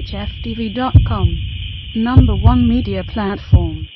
chftv.com. #1 media platform.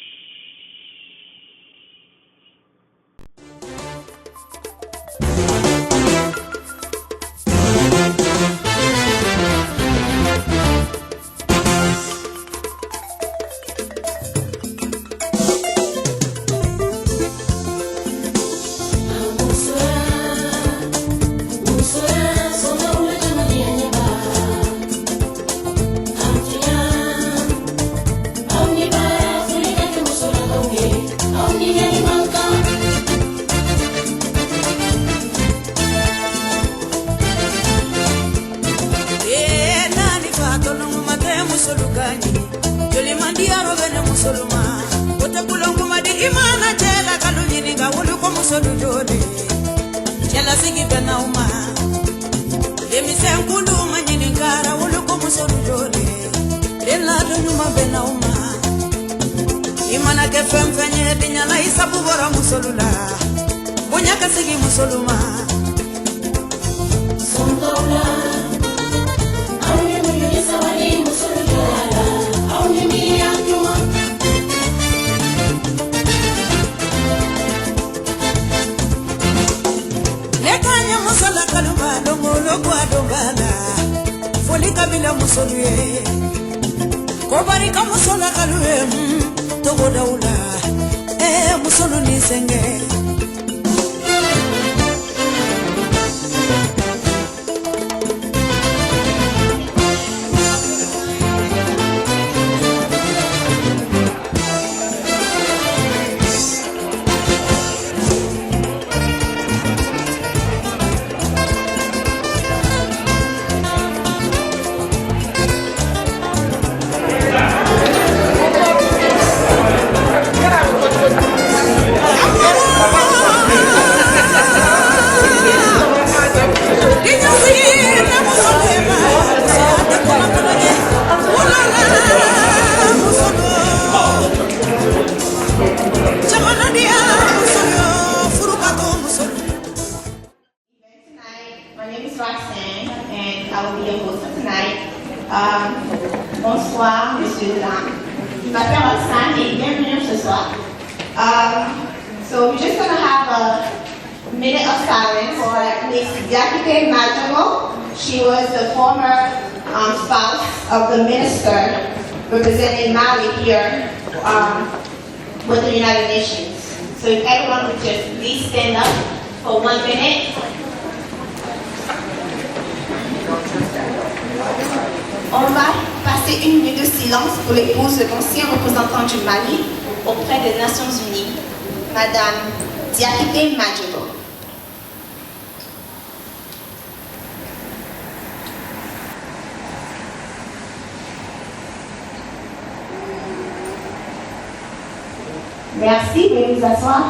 Bonsoir, monsieur, dames. Je m'appelle Roxane et bienvenue ce soir. So we're just going to have a minute of silence for Miss Diakite Majomo. She was the former spouse of the minister representing Mali here with the United Nations. So if everyone would just please stand up for 1 minute. On va passer 1 minute de silence pour l'épouse de l'ancien représentant du Mali auprès des Nations Unies, Madame Diakite Majomo. Merci, veuillez vous asseoir.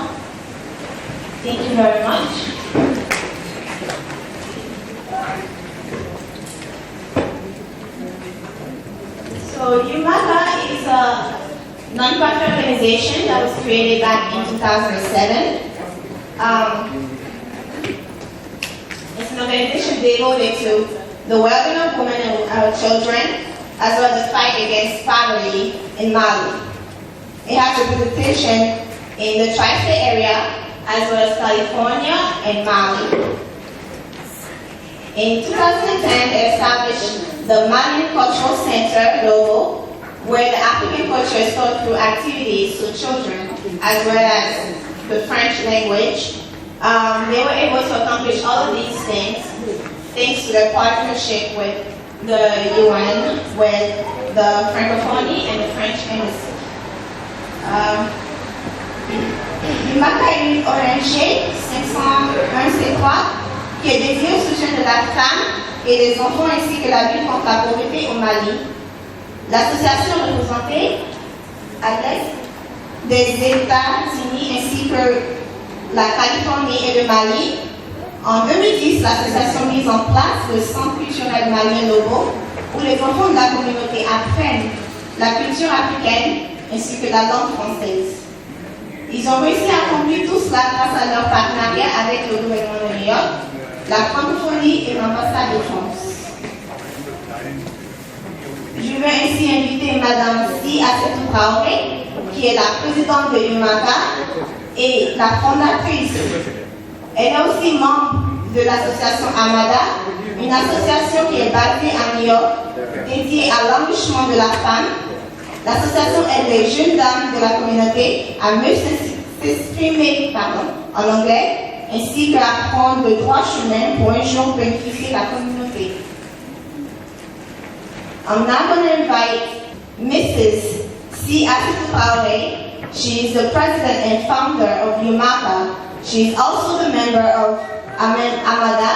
Thank you very much. So UMACA is a non-profit organization that was created back in 2007. It's an organization devoted to the well-being of women and our children, as well as the fight against poverty in Mali. It has representation in the tri-state area, as well as California and Mali. In 2010, they established the Malian Cultural Center, Logo, where the African culture is taught through activities to children, as well as the French language. They were able to accomplish all of these things thanks to their partnership with the UN, with the Francophonie and the French Embassy. UMACA est une ONG 501C3 qui est dédiée au soutien de la femme et des enfants ainsi que la lutte contre la pauvreté au Mali. L'association est représentée à l'est des États-Unis ainsi que la Californie et le Mali. En 2010, l'association a mis en place le Centre culturel malien Logo, où les enfants de la communauté apprennent la culture africaine ainsi que la langue française. Ils ont réussi à accomplir tout cela grâce à leur partenariat avec le gouvernement de New York, la francophonie et l'ambassade de France. Madame Si Assetou Traoré, qui est la présidente de Yumaka et la fondatrice. Elle est aussi membre de l'association Amada, une association qui est basée à New York, dédiée à l'enrichissement de la femme. L'association aide les jeunes dames de la communauté à mieux s'exprimer en anglais, ainsi qu'à prendre le droit chemin pour un jour bénéficier de la communauté. I'm now going to invite Mrs. Si Assetou Traoré. She is the president and founder of Yumaka. She is also the member of Amada,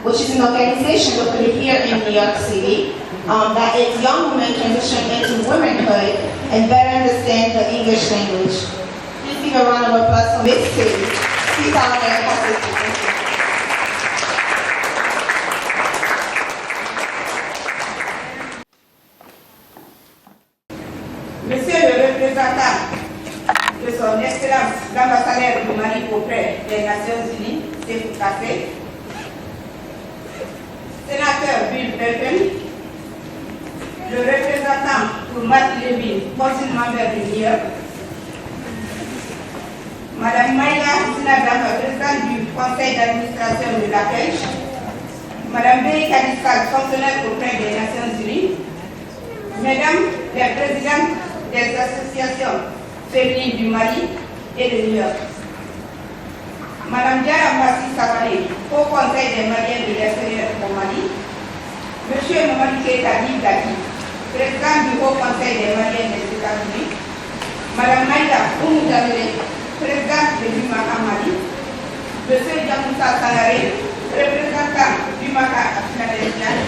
which is an organization located here in New York City that is young women transitioning into womanhood and better understand the English language. Please give a round of applause for Miss Si Traoré. Monsieur le représentant de son Excellence l'ambassadeur du Mali auprès des Nations Unies, Sékou Kassé, sénateur Bill Pelton, le représentant pour Martinique, consul membre du New York, Madame Maïla Sinadama, présidente du conseil d'administration de la pêche, Madame Bey Kadisal, fonctionnaire auprès des Nations Unies, Mesdames les présidentes des associations féminines du Mali et de New York, Madame Diara Massi Savali, au Conseil des Maliens de l'extérieur au Mali, Monsieur Mamadou Keita Dibdaki, président du Haut Conseil des Maliens des États-Unis, Madame Maïda Oumoutamele, présidente de l'UMACA Mali, Monsieur Djamoussa Sangaré, représentant du MACA Afghanistan,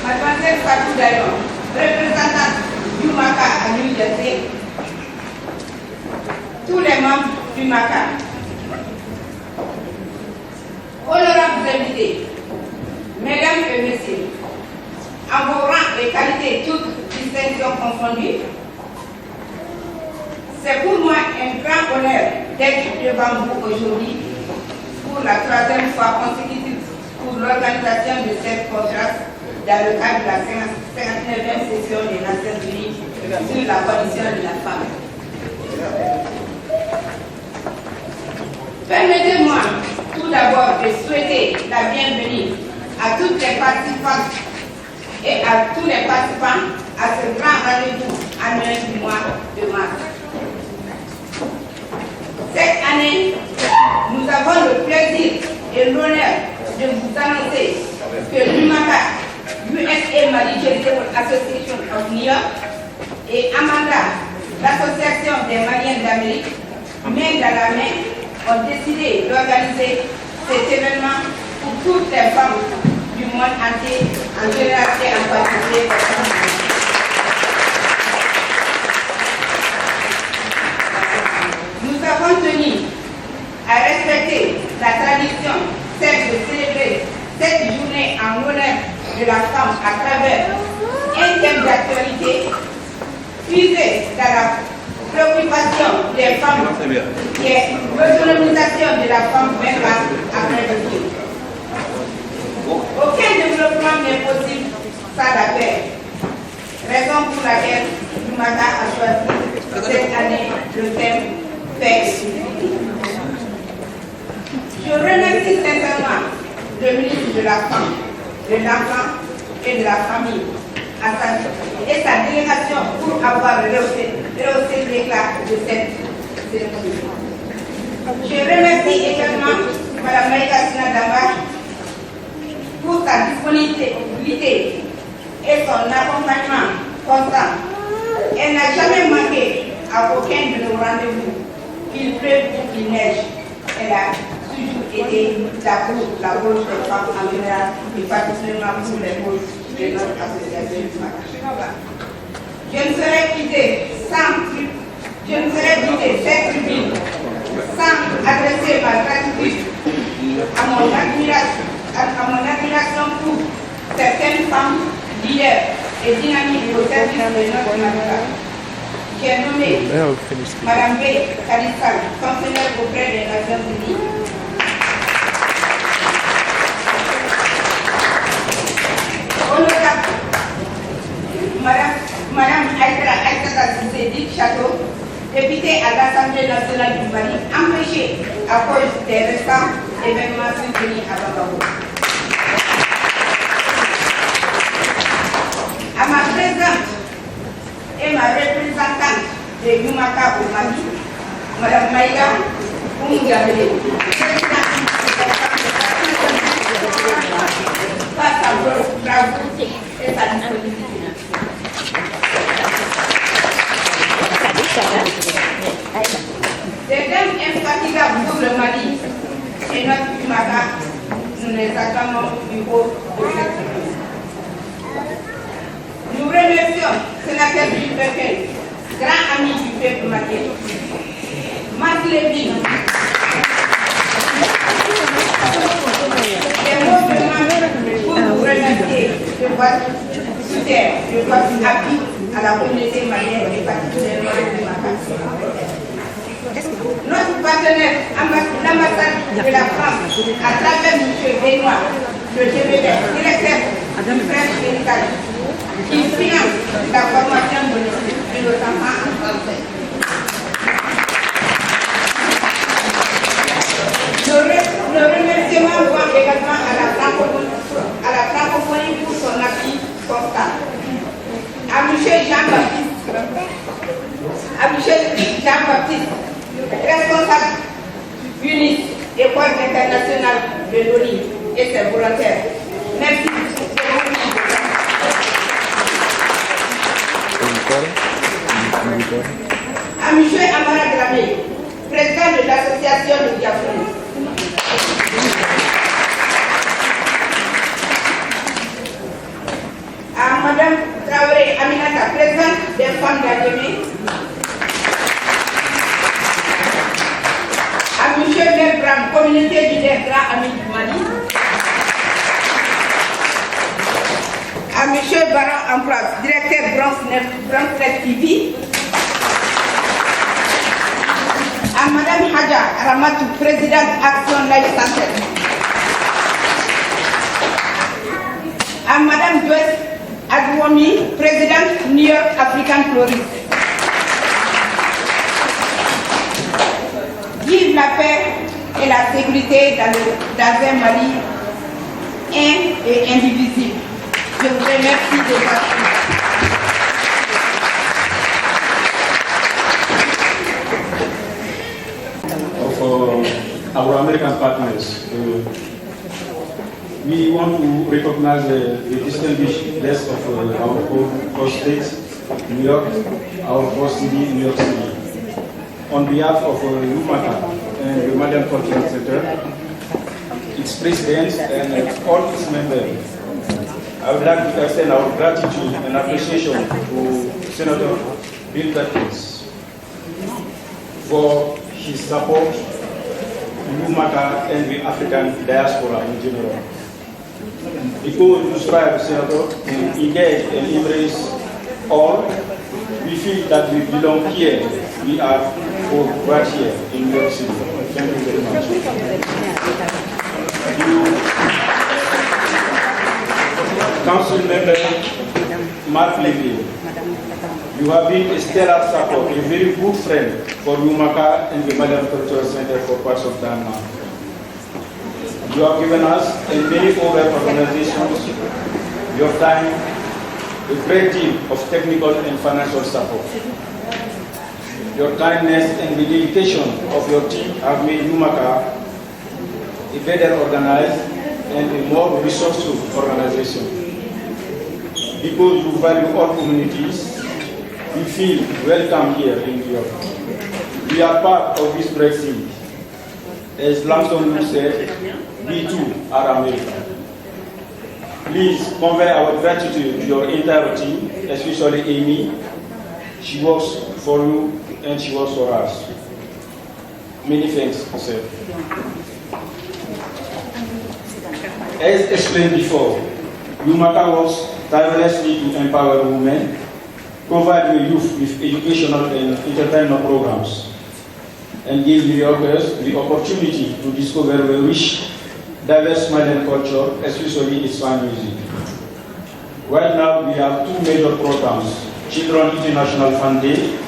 Mademoiselle Fatou Dayon, représentante du MACA à New Jersey, tous les membres du MACA, honorables invités, mesdames et messieurs, en vos rangs et qualités, toutes distinctions confondues, c'est pour moi un grand honneur d'être devant vous aujourd'hui pour la troisième fois consécutive pour l'organisation de cette conférence dans le cadre de la 59e session des Nations Unies sur la condition de la femme. Permettez-moi tout d'abord de souhaiter la bienvenue à toutes les participantes et à tous les participants à ce grand rendez-vous annuel du mois de mars. Cette année, nous avons le plaisir et l'honneur de vous annoncer que l'UMACA, USA Mali Charitable Association of New York, et Amanda, l'association des Maliens d'Amérique, main dans la main, ont décidé d'organiser cet événement pour toutes les femmes du monde entier, en général et en particulier. Nous avons tenu à respecter la tradition, celle de célébrer cette journée en l'honneur de la femme à travers un thème d'actualité puisé dans la préoccupation des femmes, qui est l'autonomisation de la femme 20 ans après le jour. Aucun développement n'est possible sans la paix. Raison pour laquelle l'UMACA a choisi cette année le thème paix et sécurité. Je remercie sincèrement le ministre de la Femme, de l'Enfant et de la Famille et sa délégation pour avoir rehaussé l'éclat de cette cérémonie. Je remercie également Mme Maïka Sinadama pour sa disponibilité et son accompagnement constant. Elle n'a jamais manqué à aucun de nos rendez-vous, qu'il pleuve ou qu'il neige. Elle a toujours été la cause des femmes en général et particulièrement pour les causes de notre association. Je ne serais quittée cette tribune sans adresser ma gratitude à mon admiration pour certaines femmes leaders et dynamiques au service de notre nation. J'ai nommé Mme Bey Kadisal, fonctionnaire auprès des Nations Unies. Honorable l'Assemblée nationale du Mali empêchée à cause des récents événements survenus à Bamako. À ma présidente et ma représentante de Yumaka au Mali, Mme Maïga Oumougamele, face à vos travaux et sa disponibilité. Des thèmes infatigables pour le Mali et notre Yumaka, nous les acclamons du haut de cette tribune. Nous remercions sénateur Gilles Becquet, grand ami du peuple malien, Marc Lévy, des mots de pour vous remercier de votre soutien, de votre appui à la communauté malienne et particulièrement de Yumaka. Notre partenaire, l'ambassade de la France, à travers M. Benoît, le GBD, directeur du French Héritage, qui finance la formation de nos enfants en français. Nos remerciements vont également à la francophonie pour son appui constant. À M. Jean-Baptiste, responsable UNIS, École internationale de l'ONU et ses volontaires. Merci. À M. Amara Dramé, président de l'association de Diaphone. À Mme Traoré Aminata, présidente des femmes d'Adjemé. À M. Lebram, communauté leader grand ami du Mali. À M. Baran Ambroise, directeur Branche TV. À Mme Hadja Ramatou, présidente Action Life Center. À Mme Joyce Adouami, présidente New York African Florist. Vive la paix et la sécurité dans un Mali un et indivisible. Je vous remercie de votre attention. Of our American partners, we want to recognize the distinguished guests of our host states, New York, our host city, New York City. On behalf of Yumaka and the Malian Cultural Center, its president and all its members, I would like to extend our gratitude and appreciation to Senator Bill Perkins for his support to Yumaka and the African diaspora in general. Because you strive, Senator, to engage and embrace all, we feel that we belong here. We are right here in New York City. Thank you very much. Council member Mark Levy, you have been a stellar support, a very good friend for Yumaka and the Malian Cultural Center for quite some time now. You have given us and many other organizations your time, a great deal of technical and financial support. Your kindness and the dedication of your team have made Yumaka a better organized and a more resourceful organization. Because you value all communities, we feel welcome here in New York. We are part of this great city. As Langston Hughes said, we too are American. Please convey our gratitude to your entire team, especially Amy. She works for you and she works for us. Many thanks, sir. As explained before, Yumaka works tirelessly to empower women, provide the youth with educational and entertainment programs, and give New Yorkers the opportunity to discover the rich, diverse Malian culture, especially its fine music. Right now, we have two major programs, Children International Fun Day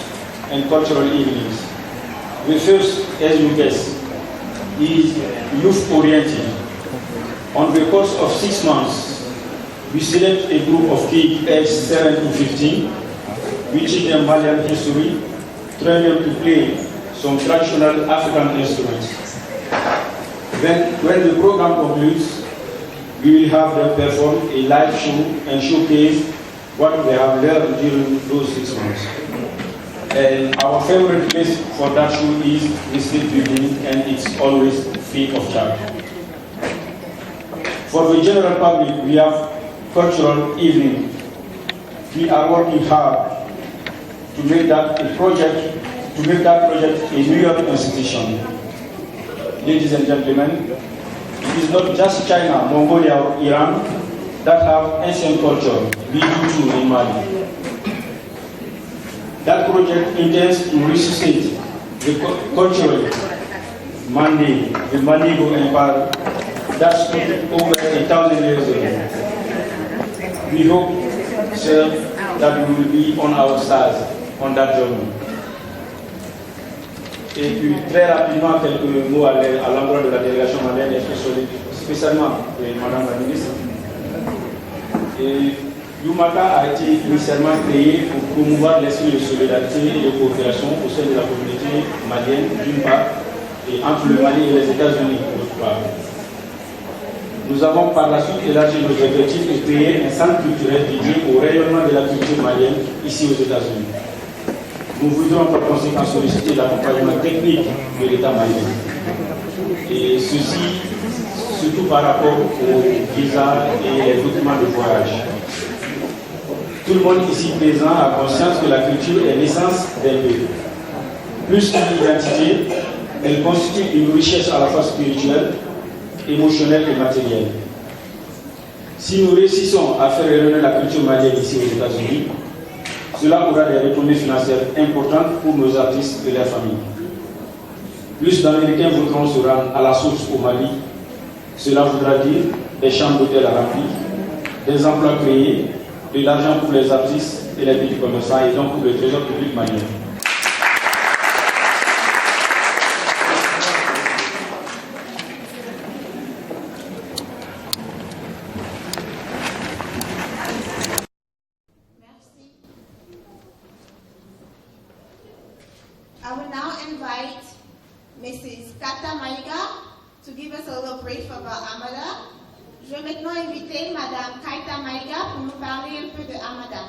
and Cultural Evenings. The first, as you guess, is youth-oriented. On the course of 6 months, we select a group of kids aged 7 to 15, we teach them Malian history, train them to play some traditional African instruments. Then, when the program concludes, we will have them perform a live show and showcase what they have learned during those 6 months. And our favorite place for that show is the state building, and it's always free of charge. For the general public, we have cultural evening. We are working hard to make that a project, a New York institution. Ladies and gentlemen, it is not just China, Mongolia, or Iran that have ancient culture. We do too in Mali. That project intends to resuscitate the cultural Mali, the Manigo Empire that stood over 1,000 years ago. We hope, sir, that we will be on our stars on that journey. Et puis très rapidement quelques mots à l'endroit de la délégation malienne, spécialement de Madame la ministre. L'UMACA a été initialement créé pour promouvoir l'esprit de solidarité et de coopération au sein de la communauté malienne d'une part et entre le Mali et les États-Unis d'autre part. Nous avons par la suite élargi nos objectifs et créé un centre culturel dédié au rayonnement de la culture malienne ici aux États-Unis. Nous voudrons par conséquent solliciter l'accompagnement technique de l'État malien. Et ceci, surtout par rapport aux visas et les documents de voyage. Tout le monde ici présent a conscience que la culture est l'essence d'un peuple. Plus qu'une identité, elle constitue une richesse à la fois spirituelle, émotionnelle et matérielle. Si nous réussissons à faire rayonner la culture malienne ici aux États-Unis, cela aura des retombées financières importantes pour nos artistes et leurs familles. Plus d'Américains voudront se rendre à la source au Mali. Cela voudra dire des chambres d'hôtel remplies, des emplois créés, de l'argent pour les artistes et les petits commerçants et donc pour le trésor public malien. I will now invite Mrs. Kata Maiga to give us a little brief about Amada. Je vais maintenant inviter Madame Kaita Maiga pour nous parler un peu de Amada.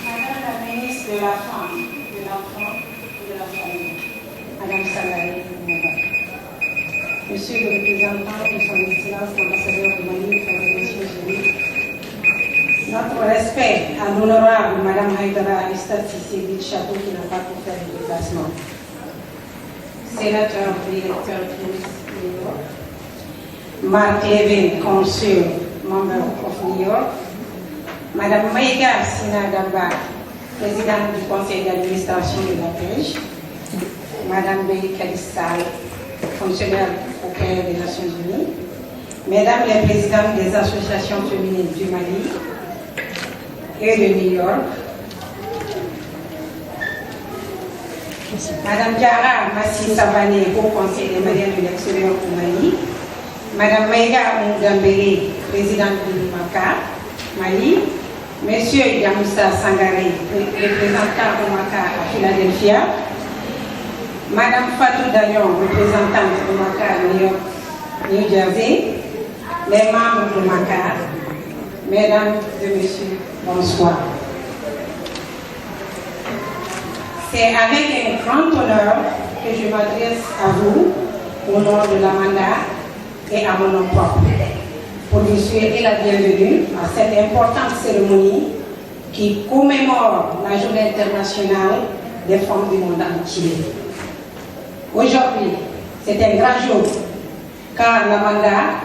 Madame la ministre de la Femme, de l'Enfant et de la Famille, Madame Sangaré, Monsieur le représentant de son Excellence l'ambassadeur du Mali pour les Nations Unies, notre respect à l'honorable Madame Haïdara Alistat Sissi Chateau qui n'a pas pu faire le déplacement, sénateur, directeur de New York, Mark Levin, consul, member of New York, Madame Maïga Sina Damba, présidente du conseil d'administration de la pêche, Madame Bey Kalissal, fonctionnaire auprès des Nations Unies, Mesdames les présidentes des associations féminines du Mali et de New York, Madame Diara Massi Savané, au conseil des Maliens de l'extérieur au Mali, Madame Maïga Mungambele, présidente de l'UMACA, Mali, Monsieur Yamoussa Sangaré, représentant UMACA à Philadelphia, Madame Fatou Dalion, représentante UMACA à New Jersey, les membres de l'UMACA, Mesdames et Messieurs, bonsoir. C'est avec un grand honneur que je m'adresse à vous au nom de l'Amanda et à mon nom propre, pour vous souhaiter la bienvenue à cette importante cérémonie qui commémore la Journée internationale des femmes du monde entier. Aujourd'hui, c'est un grand jour, car l'Amanda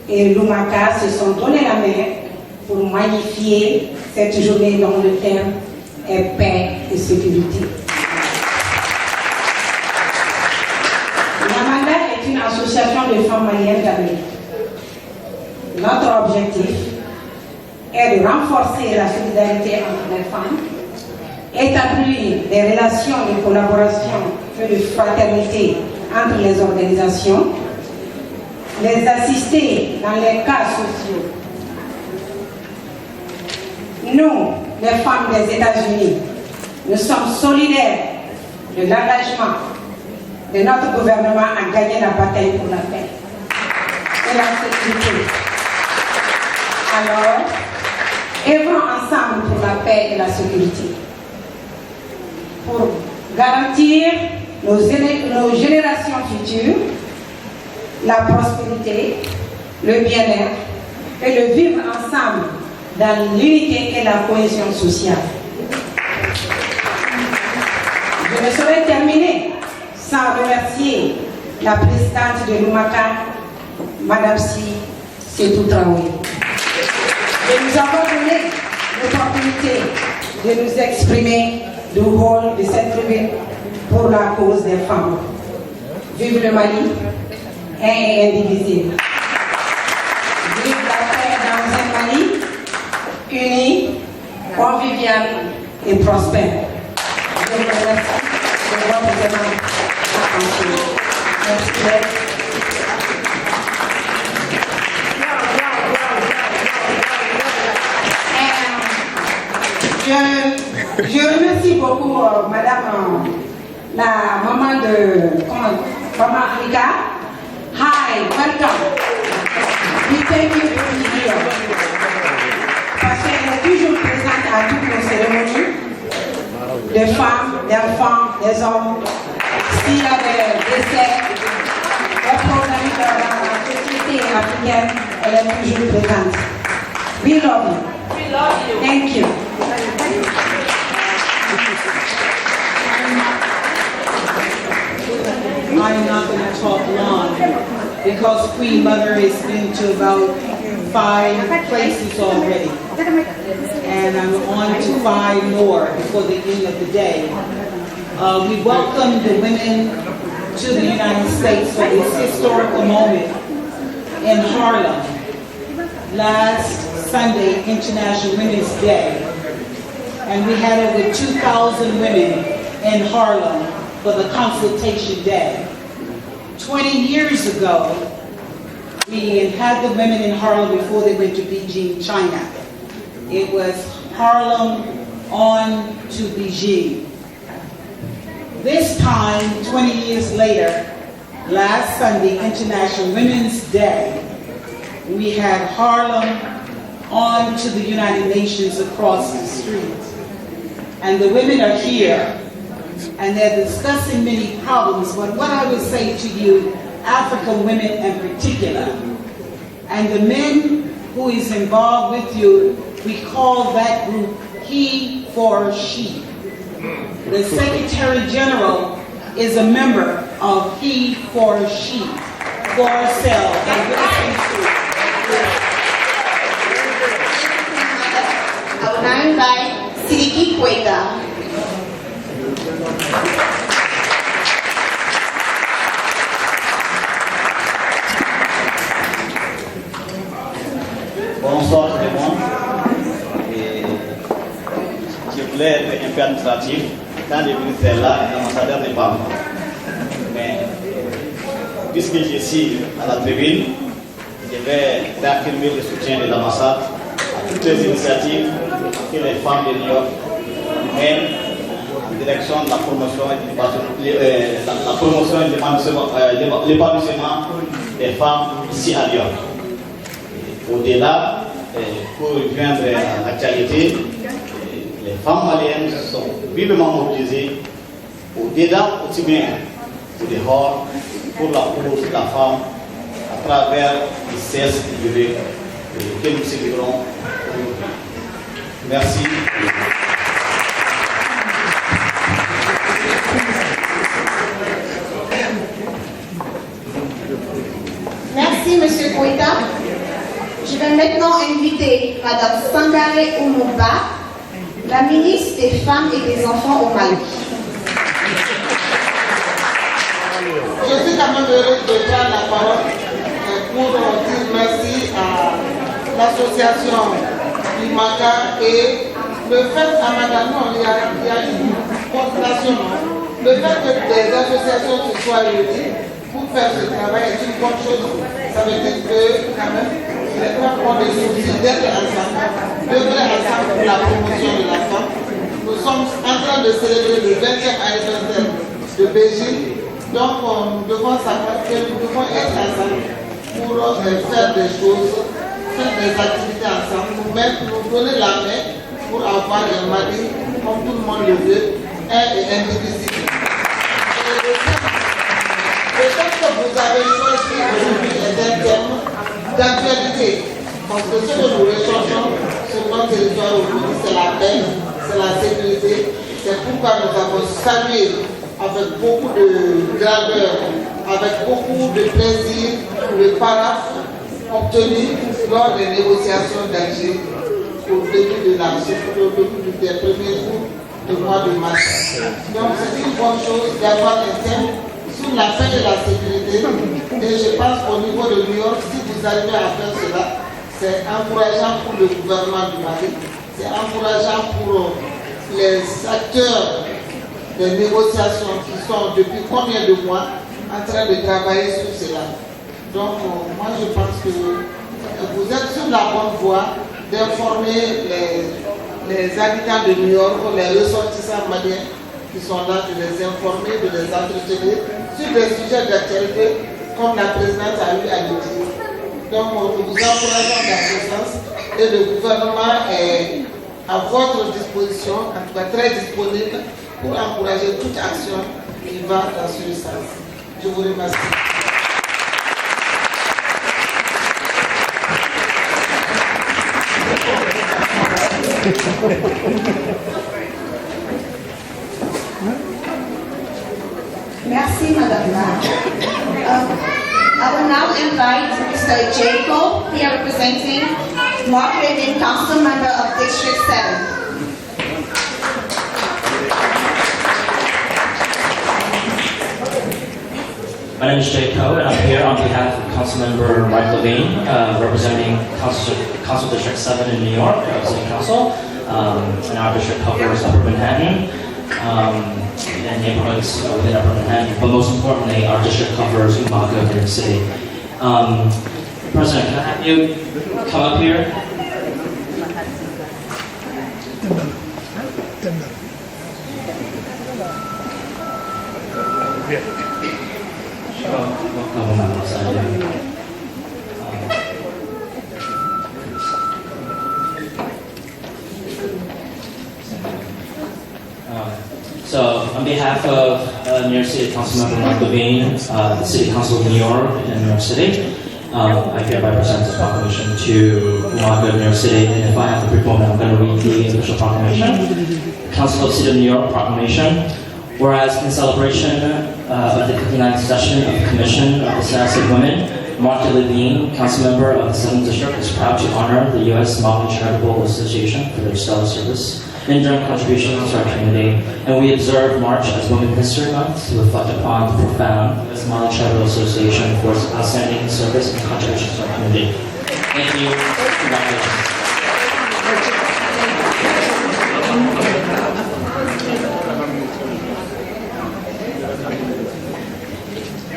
et l'UMACA se sont donné la main pour magnifier cette journée dont le thème est paix et sécurité. L'Amanda est une association de femmes maliennes d'Amérique. Notre objectif est de renforcer la solidarité entre les femmes, établir des relations de collaboration et de fraternité entre les organisations, les assister dans les cas sociaux. Nous, les femmes des États-Unis, nous sommes solidaires de l'engagement de notre gouvernement à gagner la bataille pour la paix et la sécurité. Alors, œuvrons ensemble pour la paix et la sécurité, pour garantir nos générations futures la prospérité, le bien-être et le vivre ensemble dans l'unité et la cohésion sociale. Je ne saurais terminer sans remercier la présidente de l'UMACA, Madame Sétou Traoré, de nous avoir donné l'opportunité de nous exprimer du rôle de cette tribune pour la cause des femmes. Vive le Mali, un et indivisible. Vive la paix dans un Mali uni, convivial et prospère. Je vous remercie de votre attention. Merci. Je remercie beaucoup Madame, la maman de Maman Africa. Hi, welcome. We thank you for being here. Parce qu'elle est toujours présente à toutes nos cérémonies, des femmes, des enfants, des hommes. S'il y a des décès, des problèmes dans la société africaine, elle est toujours présente. We love you. We love you. Thank you. I'm not going to talk long because Queen Mother has been to about 5 places already. And I'm on to 5 more before the end of the day. We welcome the women to the United States for this historical moment in Harlem. Last Sunday, International Women's Day. And we had over 2,000 women in Harlem for the consultation day. 20 years ago, we had the women in Harlem before they went to Beijing, China. It was Harlem on to Beijing. This time, 20 years later, last Sunday, International Women's Day, we had Harlem on to the United Nations across the street. And the women are here, and they're discussing many problems, but what I would say to you, African women in particular, and the men who is involved with you, we call that group He for She. The Secretary General is a member of He for She, for herself. I will now invite Sidiki Koita. Bonsoir tout le monde. Je voulais être un peu administratif. Quand je venu faire là, l'ambassadeur n'est pas. Mais puisque je suis à la tribune, je vais réaffirmer le soutien de l'ambassade à toutes les initiatives que les femmes de New York mènent en direction de la promotion et l'épanouissement des femmes ici à Lyon. Au-delà, pour rejoindre l'actualité, les femmes maliennes sont vivement mobilisées au-delà, aussi bien au dehors, pour la cause de la femme à travers les 16 juillet que nous célébrons aujourd'hui. Merci. Merci, Monsieur Koita. Je vais maintenant inviter Madame Sangaré Oumouba, la ministre des Femmes et des Enfants au Mali. Je suis quand même heureuse de prendre la parole pour dire merci à l'association Limaka et le fait à Madame, il y a une coordination. Le fait que des associations se soient réunies pour faire ce travail est une bonne chose. Ça veut dire que quand même, les femmes ont des soucis d'être ensemble, d'œuvrer ensemble pour la promotion de la femme. Nous sommes en train de célébrer le 20e anniversaire de Beijing. Donc, nous devons savoir que nous devons être ensemble pour faire des choses, faire des activités ensemble, nous donner la main pour avoir un mari, comme tout le monde le veut, un et indivisible. Le fait que vous avez choisi aujourd'hui est un thème d'actualité, parce que ce que nous recherchons sur notre territoire aujourd'hui, c'est la paix, c'est la sécurité. C'est pourquoi nous avons salué avec beaucoup de grandeur, avec beaucoup de plaisir, le paraphe obtenu lors des négociations d'Alger au début des premiers jours du mois de mars. Donc c'est une bonne chose d'avoir un thème sur la paix et la sécurité. Et je pense qu'au niveau de New York, si vous arrivez à faire cela, c'est encourageant pour le gouvernement du Mali, c'est encourageant pour les acteurs des négociations qui sont depuis combien de mois en train de travailler sur cela. Donc moi je pense que vous êtes sur la bonne voie d'informer les habitants de New York, les ressortissants maliens qui sont là, de les informer, de les entretenir sur des sujets d'actualité comme la présidente a eu à le dire. Donc nous vous encourageons dans ce sens et le gouvernement est à votre disposition, en tout cas très disponible, pour encourager toute action qui va dans ce sens. Je vous remercie. Merci, Madame I will now invite Mr. Jacob, here representing Marketing Council Member of District 7. My name is Jay Coe, and I'm here on behalf of Councilmember Mike Levine, representing Council District 7 in New York, City Council. And our district covers Upper Manhattan and neighborhoods within Upper Manhattan, but most importantly, our district covers Umaga, New York City. President, can I have you come up here? So, on behalf of New York City Councilmember Mike Levine, the City Council of New York and New York City, I hereby present this proclamation to Umaga, New York City, and if I have the brief moment, I'm going to read the official proclamation. Council of the City of New York proclamation. Whereas in celebration of the 59th session of the Commission of the Status of Women, Martha Levine, council member of the 7th District, is proud to honor the U.S. Mali Charitable Association for their stellar service and enduring contributions to our community. And we observe March as Women's History Month to reflect upon the profound U.S. Mali Charitable Association for its outstanding service and contributions to our community. Thank you. Congratulations.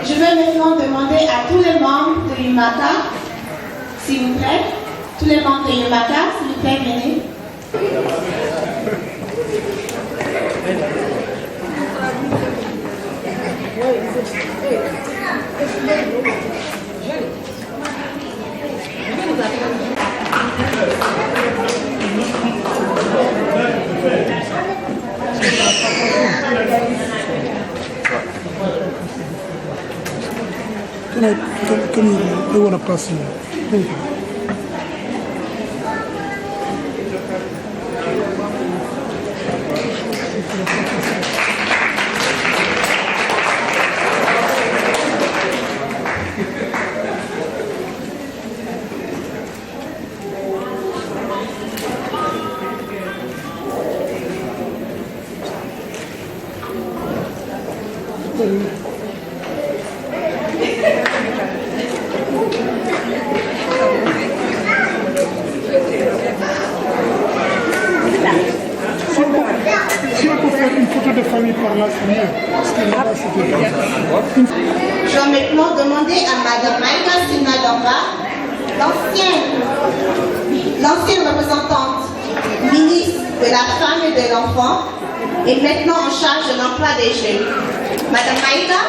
Je vais maintenant demander à tous les membres de l'UMACA, s'il vous plaît, tous les membres de l'UMACA, s'il vous plaît, venez. They want to pass you. Thank you. famille par là, c'est mieux. Parce que là-bas, c'était pas ça. Je vais maintenant demander à Madame Maïga Sinadamba, l'ancienne représentante ministre de la Femme et de l'Enfant, et maintenant en charge de l'emploi des jeunes. Madame Maïga.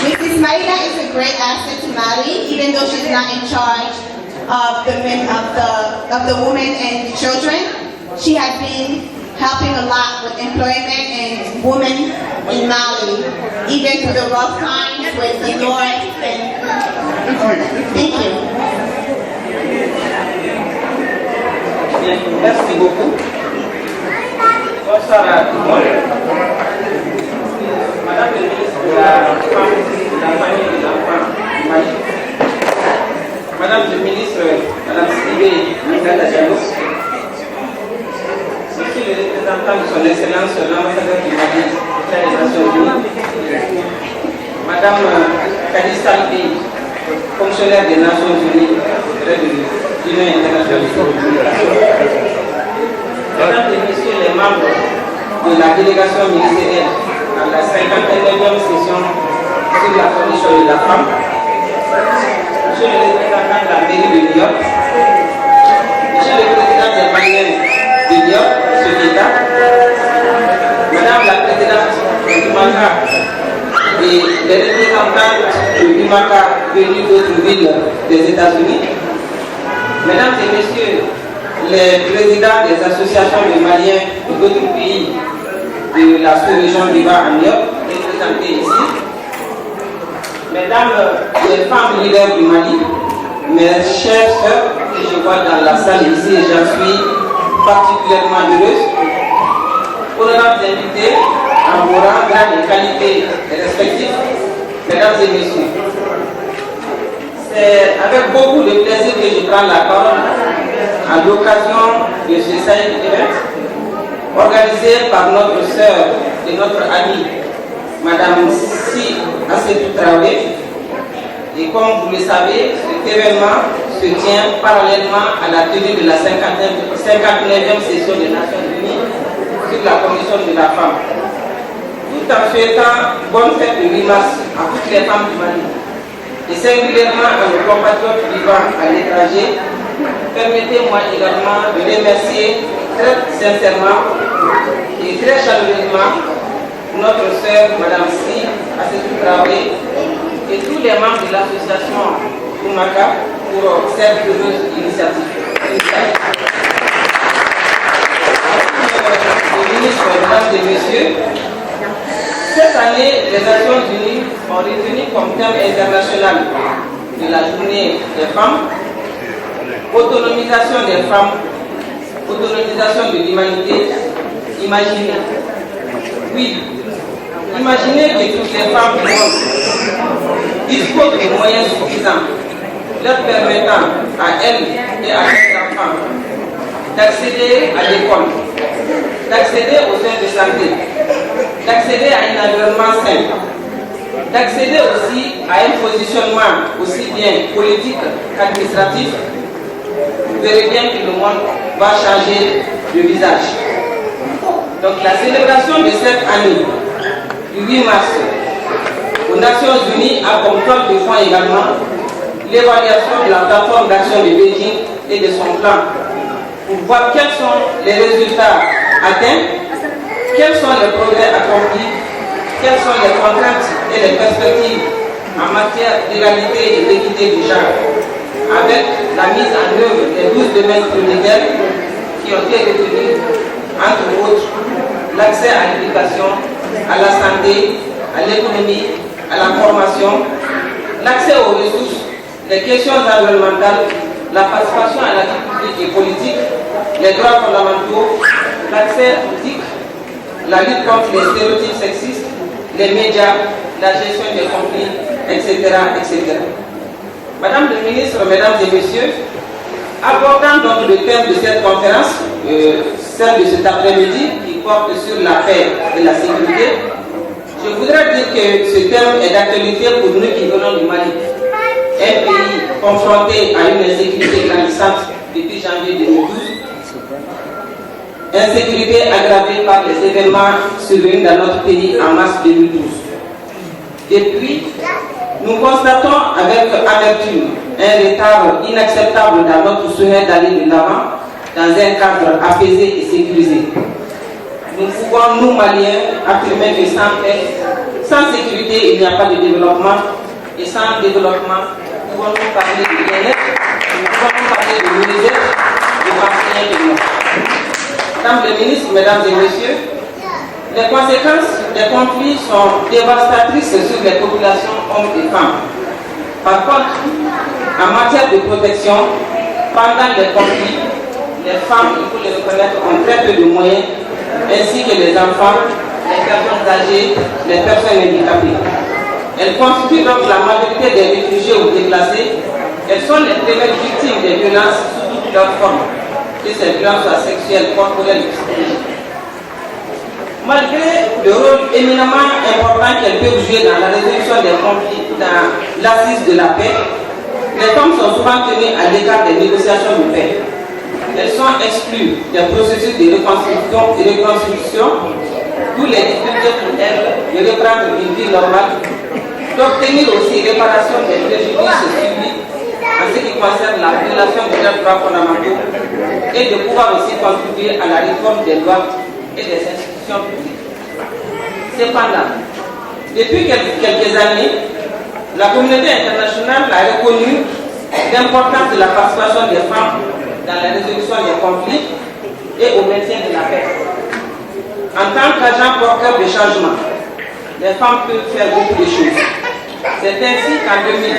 Mrs. Maïga is a great asset to Mali, even though she's not in charge of the men of the women and the children. She has been helping a lot with employment and women in Mali, even through the rough times with the North. Thank you. Merci beaucoup. Bonsoir à tout le monde. Madame le ministre de la Femme, de la Famille et de l'Enfant, Mali. Madame le ministre, Madame Sidibé Aminata Diallo. Monsieur le représentant de son Excellence, l'ambassadeur du Mali auprès des Nations Unies. Madame Kadissa Albi, fonctionnaire des Nations Unies auprès de l'Union internationale de communication. Mesdames et Messieurs les membres de la délégation ministérielle à la 59e session sur la condition de la femme, Monsieur le représentant de la mairie de New York, Monsieur le président des Maliens de New York, M. Guetta, Madame la présidente du MACA et les représentants du MACA venus d'autres villes des États-Unis, Mesdames et Messieurs les présidents des associations de Maliens d'autres pays de la sous-région du Bas à New York, représentés ici, Mesdames les femmes leaders du Mali, mes chères sœurs que je vois dans la salle ici, et j'en suis particulièrement heureuse, honorables invités, en vos rangs, grades et qualités respectifs, Mesdames et Messieurs. C'est avec beaucoup de plaisir que je prends la parole à l'occasion de ce Sahel Event, organisé par notre sœur et notre amie, Madame Si Assetou Traoré. Et comme vous le savez, cet événement se tient parallèlement à la tenue de la 59e session des Nations Unies sur la condition de la femme. Tout en souhaitant bonne fête de 8 mars à toutes les femmes du Mali, et singulièrement à nos compatriotes vivant à l'étranger, permettez-moi également de remercier très sincèrement et très chaleureusement notre sœur, Madame Si Assetou Traoré, et tous les membres de l'association Oumaka pour cette heureuse initiative. Ministres, Mesdames et Messieurs, cette année, les Nations Unies ont retenu comme thème international de la journée des femmes autonomisation des femmes, autonomisation de l'humanité. Imaginez, oui, imaginez que toutes les femmes du monde disposent de moyens suffisants leur permettant à elles et à leurs enfants d'accéder à l'école, d'accéder aux soins de santé, d'accéder à un environnement sain, d'accéder aussi à un positionnement aussi bien politique qu'administratif. Vous verrez bien que le monde va changer de visage. Donc la célébration de cette année, du 8 mars, aux Nations Unies a comme toile de fond également l'évaluation de la plateforme d'action de Beijing et de son plan pour voir quels sont les résultats atteints, quels sont les progrès accomplis, quelles sont les contraintes et les perspectives en matière d'égalité et d'équité du genre, avec la mise en œuvre des 12 domaines prioritaires qui ont été retenus, entre autres, l'accès à l'éducation, à la santé, à l'économie, à la formation, l'accès aux ressources, les questions environnementales, la participation à la vie publique et politique, les droits fondamentaux, l'accès au TIC, la lutte contre les stéréotypes sexistes, les médias, la gestion des conflits, etc., etc. Madame le ministre, Mesdames et Messieurs, abordant donc le thème de cette conférence, celle de cet après-midi, qui porte sur la paix et la sécurité, je voudrais dire que ce thème est d'actualité pour nous qui venons du Mali, un pays confronté à une insécurité grandissante depuis janvier 2012, insécurité aggravée par les événements survenus dans notre pays en mars 2012. Depuis, nous constatons avec amertume un retard inacceptable dans notre souhait d'aller de l'avant dans un cadre apaisé et sécurisé. Nous pouvons, nous Maliens, affirmer que sans paix, sans sécurité, il n'y a pas de développement, et sans développement, nous pouvons nous parler de bien-être, nous pouvons nous parler de nourriture, de penser de nous. Madame le ministre, mesdames et messieurs, les conséquences des conflits sont dévastatrices sur les populations hommes et femmes. Par contre, en matière de protection, pendant les conflits, les femmes, il faut le reconnaître, ont très peu de moyens, ainsi que les enfants, les personnes âgées, les personnes handicapées. Elles constituent donc la majorité des réfugiés ou déplacés. Elles sont les premières victimes des violences sous toutes leurs formes, que ces violences soient sexuelles, corporelles ou psychologiques. Malgré le rôle éminemment important qu'elles peuvent jouer dans la résolution des conflits, dans l'assise de la paix, les femmes sont souvent tenues à l'écart des négociations de paix. Elles sont exclues des processus de reconstruction, d'où les difficultés pour elles de reprendre une vie normale, d'obtenir aussi réparation des préjudices subis en ce qui concerne la violation de leurs droits fondamentaux et de pouvoir aussi contribuer à la réforme des lois et des institutions publiques. Cependant, depuis quelques années, la communauté internationale a reconnu l'importance de la participation des femmes dans la résolution des conflits et au maintien de la paix. En tant qu'agents porteurs de changement, les femmes peuvent faire beaucoup de choses. C'est ainsi qu'en 2000,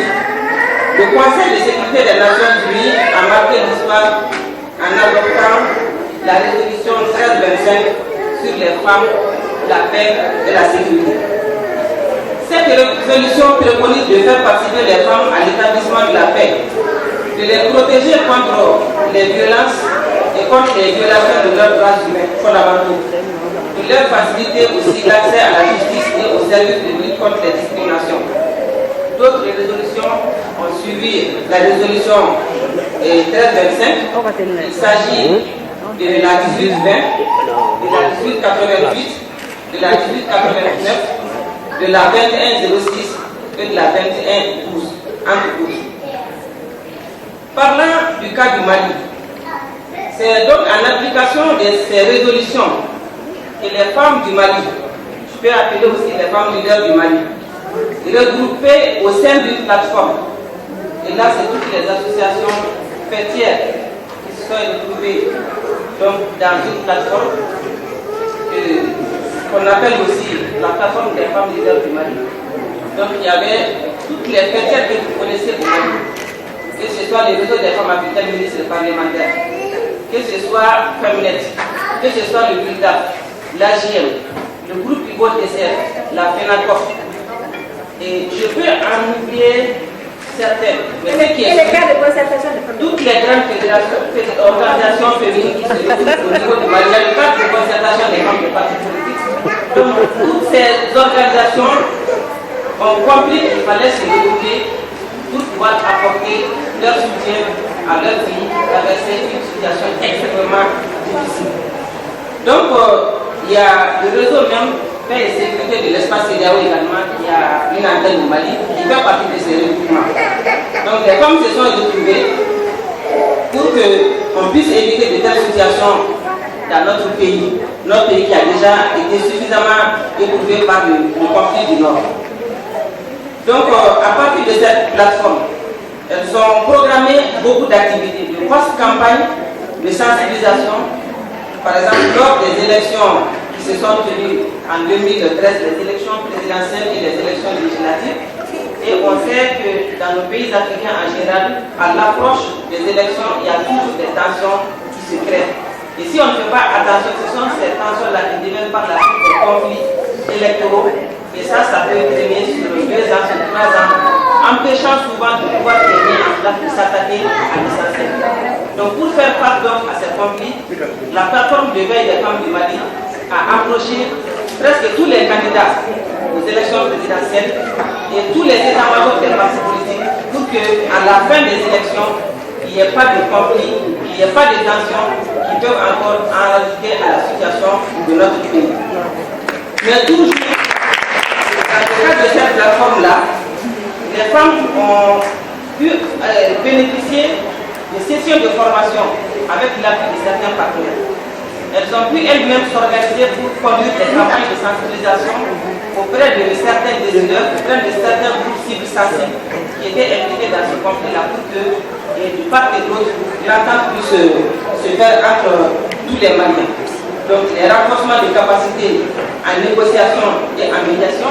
le Conseil de sécurité des Nations Unies a marqué l'histoire en adoptant la résolution 1325 sur les femmes, la paix et la sécurité. Cette résolution préconise de faire participer les femmes à l'établissement de la paix, de les protéger contre les violences et contre les violations de leurs droits humains fondamentaux, de leur faciliter aussi l'accès à la justice et aux services de lutte contre les discriminations. D'autres résolutions ont suivi la résolution 1325. Il s'agit de la 1820, de la 1888, de la 1889, de la 2106 et de la 2112, entre autres. Parlant du cas du Mali, c'est donc en application de ces résolutions que les femmes du Mali, je peux appeler aussi les femmes leaders du Mali, regroupées au sein d'une plateforme. Et là, c'est toutes les associations fêtières qui se sont retrouvées donc, dans une plateforme qu'on appelle aussi la plateforme des femmes leaders du Mali. Donc, il y avait toutes les fêtières que vous connaissez du Mali, que ce soit les réseaux des femmes africaines ministres parlementaires, que ce soit Femnet, que ce soit le BULDA, l'AGM, le groupe Hugo TCF, la FENACOF. Et je peux en oublier certaines. Mais ce qui est toutes les grandes organisations féminines qui se retrouvent au niveau du Mali, il y a le cadre de concertation des femmes de partis politiques. Donc, toutes ces organisations ont compris qu'il fallait se regrouper pour pouvoir apporter leur soutien à leur vie, traverser une situation extrêmement difficile. Donc, il y a le réseau même paix et sécurité de l'espace CEDEAO également, il y a une antenne au Mali qui fait partie de ces regroupements. Donc les femmes se sont retrouvées pour qu'on puisse éviter de telles situations dans notre pays qui a déjà été suffisamment éprouvé par le conflit du Nord. Donc à partir de cette plateforme, elles ont programmé beaucoup d'activités, de vastes campagnes de sensibilisation, par exemple lors des élections qui se sont tenues en 2013, les élections présidentielles et les élections législatives. Et on sait que dans nos pays africains en général, à l'approche des élections, il y a toujours des tensions qui se créent. Et si on ne fait pas attention, ce sont ces tensions-là qui deviennent par la suite des conflits électoraux. Et ça peut traîner sur 2 ans, sur 3 ans, empêchant souvent de pouvoir tenir en place de s'attaquer à l'essentiel. Donc pour faire face donc à ces conflits, la plateforme de veille des femmes du Mali a approché presque tous les candidats aux élections présidentielles et tous les états-majors des partis politiques pour qu'à la fin des élections, il n'y ait pas de conflit, qu'il n'y ait pas de tension, qu'il qui peuvent encore rajouter à la situation de notre pays. Mais toujours, dans le cadre de cette plateforme-là, les femmes ont pu bénéficier de sessions de formation avec l'appui de certains partenaires. Elles ont pu elles-mêmes s'organiser pour conduire des campagnes de sensibilisation auprès de certains décideurs, auprès de certains groupes cibles sensibles qui étaient impliqués dans ce conflit-là pour que, du part et d'autre, l'entente puisse se faire entre tous les Maliens. Donc, les renforcements de capacités en négociation et en médiation,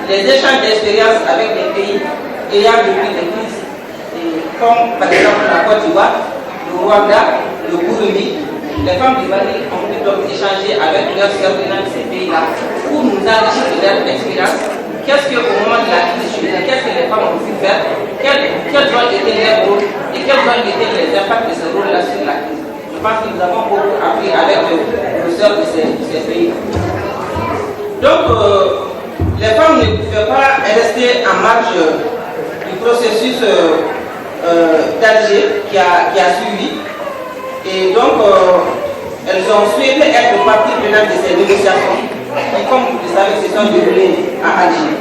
les échanges d'expériences avec les pays ayant vécu des crises, comme par exemple la Côte d'Ivoire, le Rwanda, le Burundi. Les femmes du Mali ont pu donc échanger avec leurs sœurs venant de ces pays-là pour nous enrichir de leur expérience. Qu'est-ce qu'au moment de la crise, qu'est-ce que les femmes ont pu faire, quels ont été leurs rôles et quels ont été les impacts de ce rôle-là sur la crise. Je pense que nous avons beaucoup appris avec nos sœurs de ces pays. Donc, les femmes ne pouvaient pas rester en marge du processus d'Alger qui a suivi. Et donc, elles ont souhaité être partie prenante de ces négociations. Et comme vous le savez, se sont déroulées à Alger.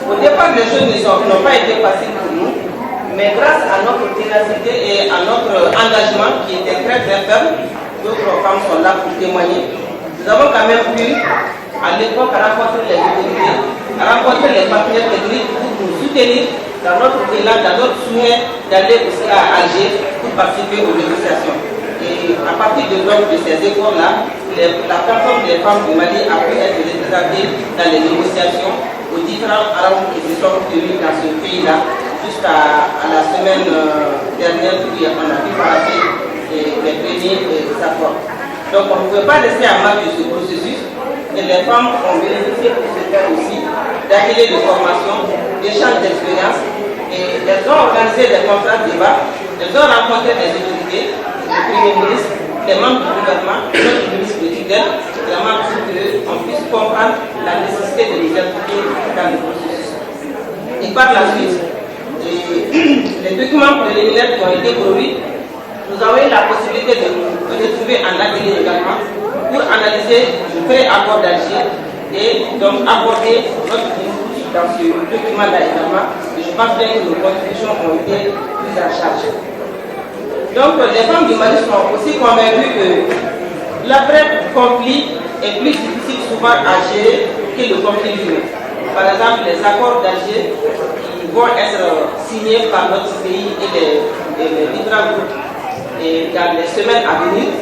Au départ, les choses n'ont pas été faciles pour nous, mais grâce à notre ténacité et à notre engagement qui était très très faible, d'autres femmes sont là pour témoigner. Nous avons quand même pu, à l'époque, rencontrer les autorités, rencontrer les partenaires techniques pour nous soutenir dans notre élan, dans notre souhait d'aller aussi à Alger pour participer aux négociations. Et à partir de ces efforts-là, la plateforme des femmes du Mali a pu être représentée dans les négociations aux différents rounds qui se sont tenus dans ce pays-là jusqu'à la semaine dernière où on a pu passer les premiers accords. Donc on ne pouvait pas rester en marge de ce processus et les femmes ont bénéficié pour ce faire aussi d'ateliers de formation, d'échanges d'expérience et elles ont organisé des conférences de débat, elles ont rencontré des autorités, le Premier ministre, les membres du gouvernement, notre ministre de tutelle, vraiment pour qu'on puisse comprendre la nécessité de les impliquer dans le processus. Et par la suite, les documents préliminaires qui ont été produits, nous avons eu la possibilité de nous retrouver en atelier également pour analyser le pré-accord d'Alger et donc aborder notre input dans ce document-là également. Et je pense bien que nos contributions ont été prises en charge. Donc les femmes du Mali sont aussi convaincues que l'après-conflit est plus difficile souvent à gérer que le conflit lui-même. Par exemple, les accords d'Alger qui vont être signés par notre pays et les différents groupes et dans les semaines à venir.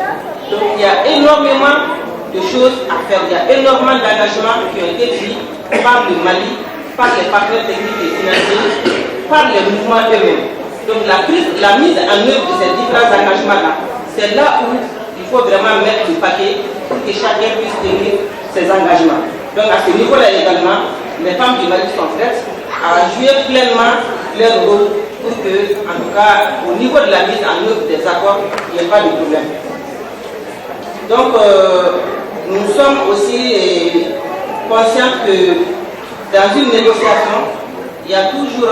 Donc il y a énormément de choses à faire, il y a énormément d'engagements qui ont été pris par le Mali, par les partenaires techniques et financiers, par les mouvements eux-mêmes. Donc la mise en œuvre de ces différents engagements-là, c'est là où il faut vraiment mettre le paquet pour que chacun puisse tenir ses engagements. Donc à ce niveau-là également, les femmes du Mali sont prêtes à jouer pleinement leur rôle pour que, en tout cas, au niveau de la mise en œuvre des accords, il n'y ait pas de problème. Donc nous sommes aussi conscients que dans une négociation, il y a toujours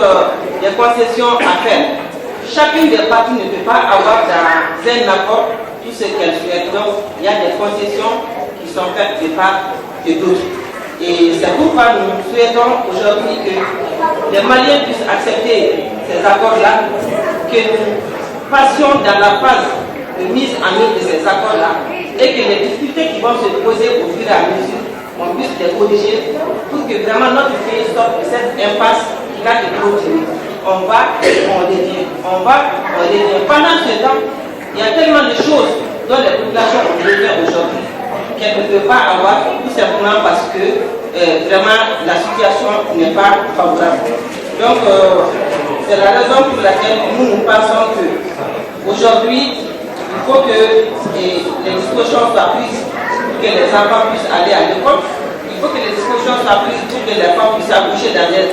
des concessions à faire. Chacune des parties ne peut pas avoir dans un accord tout ce qu'elle souhaite. Donc, il y a des concessions qui sont faites de part et d'autre. Et c'est pourquoi nous souhaitons aujourd'hui que les Maliens puissent accepter ces accords-là, que nous passions dans la phase de mise en œuvre de ces accords-là et que les difficultés qui vont se poser au fur et à mesure, on puisse les corriger pour que vraiment notre pays sorte de cette impasse qui va être continue. On va, on devient, on va, on devient. Pendant ce temps, il y a tellement de choses dont les populations ont besoin aujourd'hui qu'elles ne peuvent pas avoir, tout simplement parce que vraiment la situation n'est pas favorable. Donc, c'est la raison pour laquelle nous pensons qu'aujourd'hui, il faut que les dispositions soient prises pour que les enfants puissent aller à l'école. Il faut que les dispositions soient prises pour que les femmes puissent accoucher dans des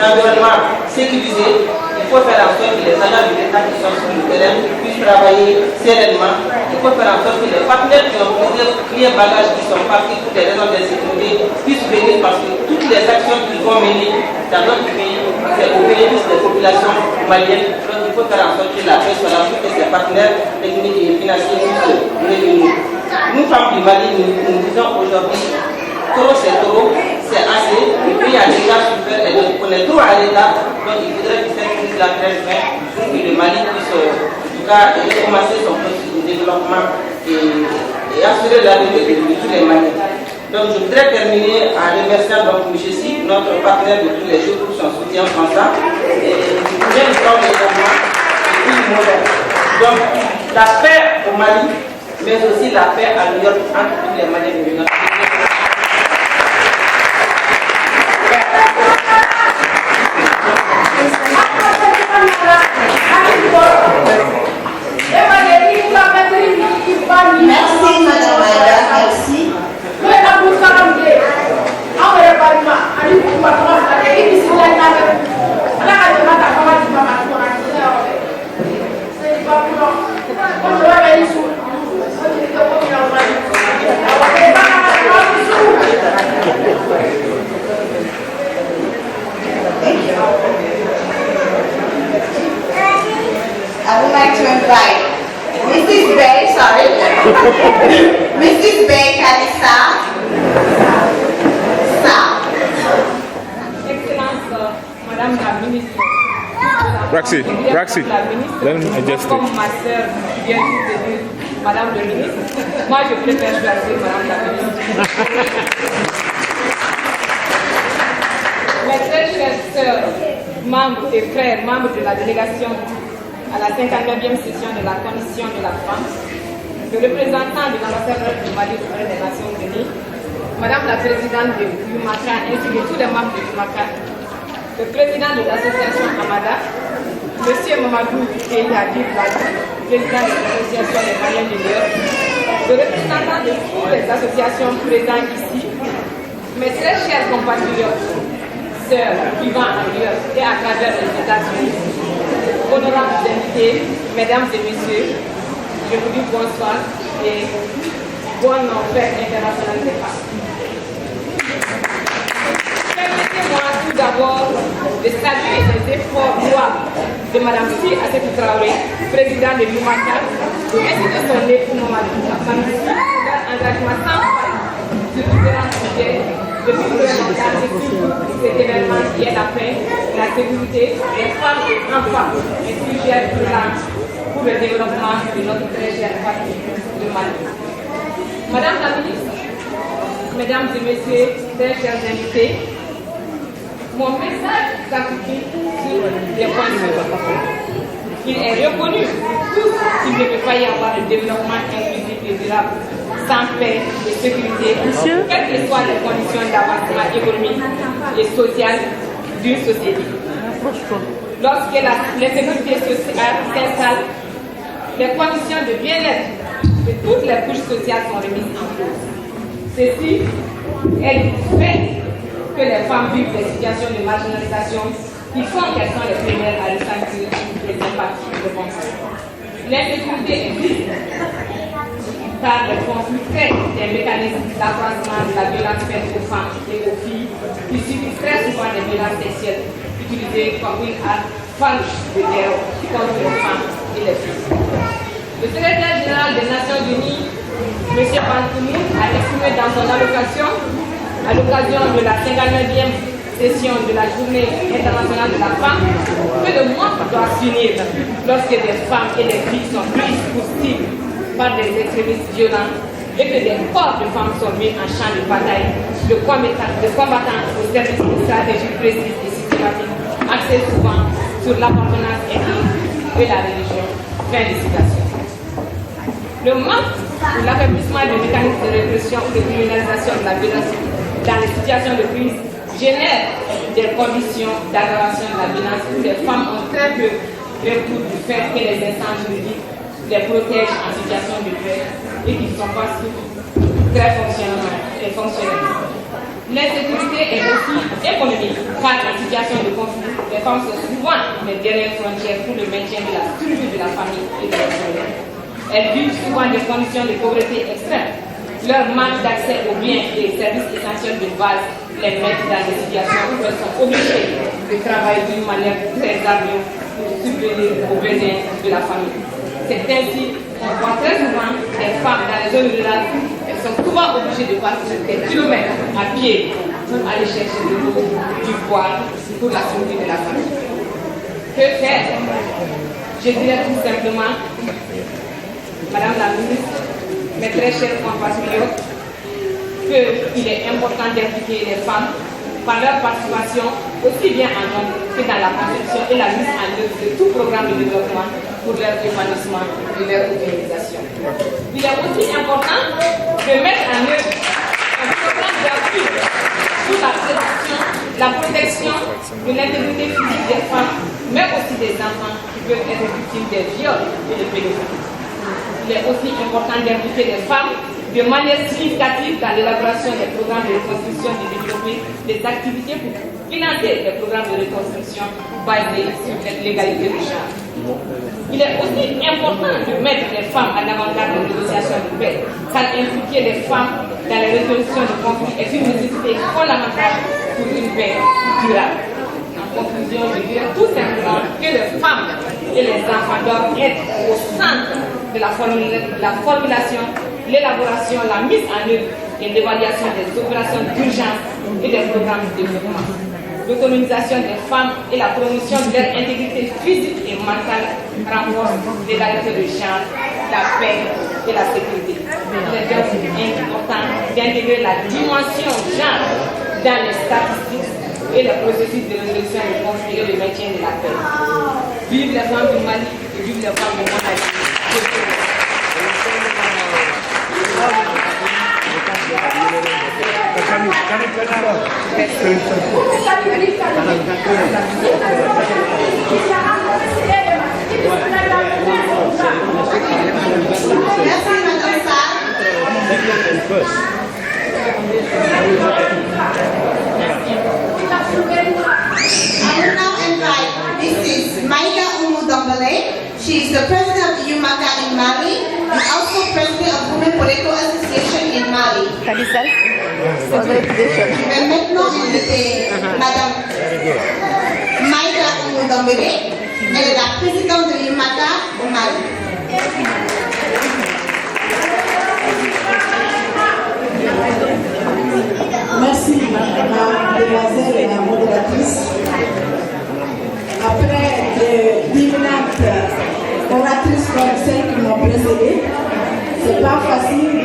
environnements sécurisés. Il faut faire en sorte que les agents de l'État qui sont sur le terrain puissent travailler sereinement. Il faut faire en sorte que les partenaires qui ont pris un bagage, qui sont partis pour des raisons de sécurité, puissent venir parce que toutes les actions qu'ils vont mener dans notre pays, c'est au bénéfice des populations maliennes. Donc il faut faire en sorte que la paix soit là pour que ces partenaires techniques et financiers réunis. Nous, femmes du Mali, nous disons aujourd'hui, trop c'est trop, c'est assez, le pays a déjà souffert et on est trop à l'état, donc il faudrait que cette crise la presse pour que le Mali puisse, en tout cas, commencer son processus de développement et assurer l'avenir de tous les Maliens. Donc je voudrais terminer en remerciant donc M. Si, notre partenaire de tous les jours, pour son soutien constant. Et je voudrais nous donner les moments et puis le modèle. Donc la paix au Mali, mais aussi la paix à New York entre tous les Maliens de notre pays. Merci, Madame Maïga, merci. I would like to invite Mrs. Bay, sorry, Mrs. Bay Kalisa. Excellence, Madame la Ministre. Raxi, let me adjust Comme it. ma soeur vient de dire Madame le Ministre, moi je préfère choisir Madame la Ministre. Mes très chères sœurs, membres et frères, membres de la délégation à la 59e session de la Commission de la femme, le représentant de l'ambassadeur du Mali auprès des Nations Unies, Madame la Présidente de l'UMACA ainsi que tous les membres de l'UMACA, le président de l'association Amada, Monsieur Mamadou Keïhadi Bladi, président de l'association des Maliens de New York, le représentant de toutes les associations présentes ici, mes très chers compatriotes, sœurs vivant en New York et à travers les États-Unis, honorables invités, mesdames et messieurs, je vous dis bonsoir et bonne fête internationale des femmes. Permettez-moi tout d'abord de saluer les efforts louables de Mme Si Assetou Traoré, présidente de l'UMACA, ainsi que son époux Mamadou Afamisi, leur engagement sans faille sur différents sujets depuis le longtemps et cet événement qui est la paix, la sécurité, les femmes et enfants, un sujet brûlant pour le développement de notre très chère famille de Mali. Madame la ministre, mesdames et messieurs, très chers invités, mon message s'applique sur les points suivants. Il est reconnu qu'il ne peut pas y avoir de développement inclusif et durable sans paix et sécurité, quelles que soient les conditions d'avancement économique et social d'une société. Lorsque l'insécurité sociale s'installe, les conditions de bien-être de toutes les couches sociales sont remises en cause. Ceci est du fait que les femmes vivent des situations de marginalisation qui font qu'elles sont les premières à ressentir les impacts de conflit. L'insécurité existe car les conflits créent des mécanismes d'accroissement de la violence faite aux femmes et aux filles qui subissent très souvent des violences sexuelles utilisées comme une arme farouche de guerre contre les femmes et les filles. Le secrétaire général des Nations Unies, M. Ban Ki-moon, a exprimé dans son allocation, à l'occasion de la 59e session de la Journée internationale de la femme, que le monde doit s'unir lorsque des femmes et des filles sont prises pour cible par des extrémistes violents et que des corps de femmes sont mis en champ de bataille de combattants au service de stratégies précises et systématiques, axées souvent sur l'appartenance ethnique et la religion. Fin de citation. Le manque ou l'affaiblissement des mécanismes de répression ou de criminalisation de la violence dans les situations de crise génère des conditions d'aggravation de la violence où les femmes ont très peu retour du fait que les instances juridiques les protègent en situation de paix et qui ne sont pas très fonctionnels. L'insécurité est aussi économique car en situation de conflit, les femmes sont souvent les dernières frontières pour le maintien de la survie de la famille et de la famille. Elles vivent souvent des conditions de pauvreté extrême. Leur manque d'accès aux biens et services essentiels de base les met dans des situations où elles sont obligées de travailler d'une manière très ardue pour subvenir aux besoins de la famille. C'est ainsi qu'on voit très souvent les femmes dans les zones rurales, elles sont souvent obligées de partir des kilomètres à pied pour aller chercher de l'eau, du bois pour la survie de la famille. Que faire? Je dirais tout simplement, Madame la ministre, mes très chers compatriotes, qu'il est important d'impliquer les femmes par leur participation aussi bien en nombre que dans la conception et la mise en œuvre de tout programme de développement pour leur épanouissement et leur organisation. Il est aussi important de mettre en œuvre un programme d'appui sur la protection de l'intégrité physique des femmes, mais aussi des enfants qui peuvent être victimes des viols et des pédophiles. Il est aussi important d'impliquer les femmes de manière significative dans l'élaboration des programmes de reconstruction et de développer des activités pour financer les programmes de reconstruction basés sur l'égalité de genre. Il est aussi important de mettre les femmes en avant-garde des négociations de paix, car impliquer les femmes dans la résolution de conflits est une nécessité fondamentale pour une paix durable. En conclusion, je dirais tout simplement que les femmes et les enfants doivent être au centre de la formulation, l'élaboration, la mise en œuvre et l'évaluation des opérations d'urgence et des programmes de développement. L'autonomisation des femmes et la promotion de leur intégrité physique et mentale renforcent l'égalité de genre, la paix et la sécurité. Il est donc important d'intégrer la dimension genre dans les statistiques et le processus de résolution des conflits et le maintien de la paix. Vive les femmes du Mali et vive les femmes du monde entier. Merci, Madame Sarr. I will now invite Mrs. Maïga Oumou Dambélé. She is the president of UMACA in Mali and also president of Women Political Association in Mali. Je vais maintenant inviter Madame Maïga Oumou Dambélé. Elle est la présidente de UMACA au Mali. Merci, mademoiselle et la modératrice. Après les divinantes oratrices comme celles qui m'ont précédé, c'est pas facile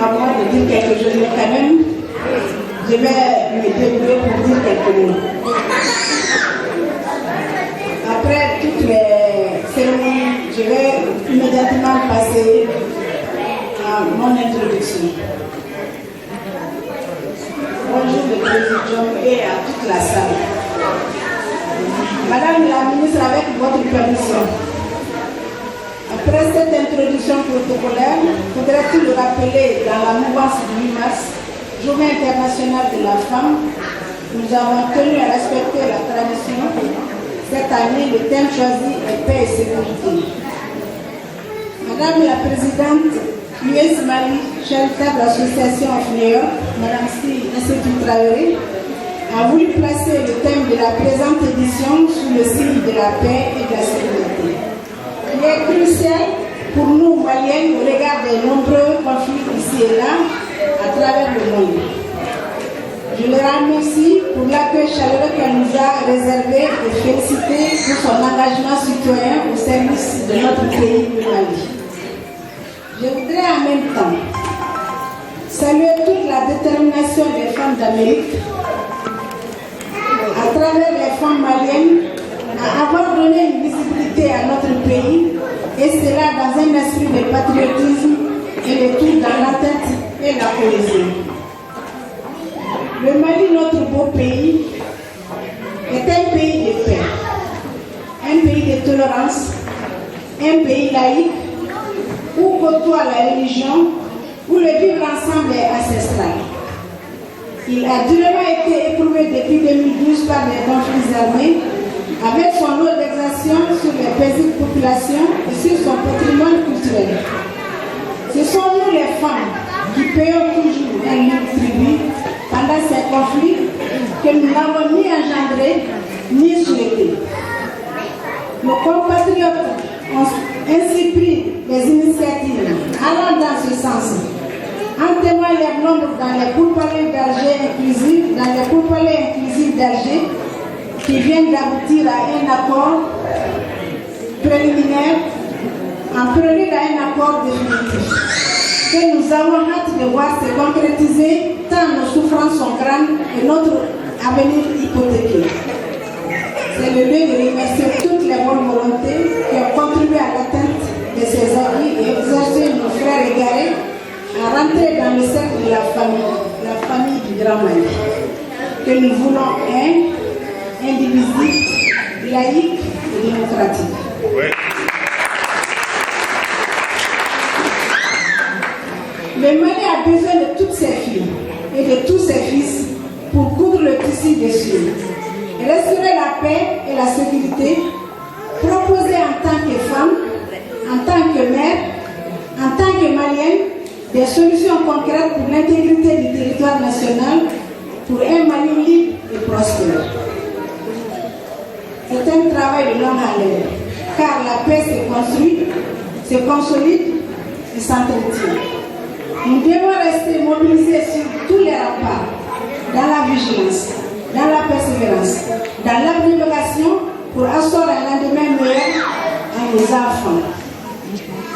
à moi de dire quelque chose, mais quand même, je vais me débrouiller pour dire quelques mots. Après toutes les cérémonies, je vais immédiatement passer à mon introduction. Bonjour le président et à toute la salle. Madame la ministre, avec votre permission, après cette introduction protocolaire, faudrait-il rappeler dans la mouvance du 8 mars, Journée internationale de la femme, nous avons tenu à respecter la tradition. Cette année, le thème choisi est paix et sécurité. Madame la présidente, US Mali, charitable association of New York, Madame Institut Traoré, a voulu placer le thème de la présente édition sous le signe de la paix et de la sécurité. Il est crucial pour nous, Maliennes, au regard des nombreux conflits ici et là, à travers le monde. Je le remercie pour l'accueil chaleureux qu'elle nous a réservé et féliciter pour son engagement citoyen au service de notre pays, le Mali. Je voudrais en même temps saluer toute la détermination des femmes d'Amérique à travers les femmes maliennes à avoir donné une visibilité à notre pays, et cela dans un esprit de patriotisme et le tout dans la tête et la cohésion. Le Mali, notre beau pays, est un pays de paix, un pays de tolérance, un pays laïque, où côtoie la religion, où le vivre ensemble est ancestral. Il a durement été éprouvé depuis 2012 par les conflits armés, avec son lot d'exactions sur les paisibles populations et sur son patrimoine culturel. Ce sont nous les femmes qui payons toujours un lourd tribut pendant ces conflits que nous n'avons ni engendrés ni souhaités. Nos compatriotes ont ainsi pris les initiatives allant dans ce sens. En témoigne le nombre dans les pourparlers d'Alger inclusifs, d'Alger, qui viennent d'aboutir à un accord préliminaire, en prélude à un accord définitif, que nous avons hâte de voir se concrétiser tant nos souffrances sont grandes et notre avenir hypothéqué. C'est le lieu de remercier toutes les bonnes volontés qui ont contribué à l'atteinte de ces envies et exercer nos frères égarés à rentrer dans le cercle de la famille du Grand Mali, que nous voulons indivisible, laïque et démocratique. Ouais. Le Mali a besoin de toutes ses filles et de tous ses fils pour coudre le tissu dessus, restaurer la paix et la sécurité, proposer en tant que femme, en tant que mère, en tant que malienne, des solutions concrètes pour l'intégrité du territoire national, pour un Mali libre et prospère. C'est un travail de longue haleine, car la paix se construit, se consolide et s'entretient. Nous devons rester mobilisés sur tous les remparts, dans la vigilance, dans la persévérance, dans l'abnégation pour assurer un lendemain meilleur à nos enfants.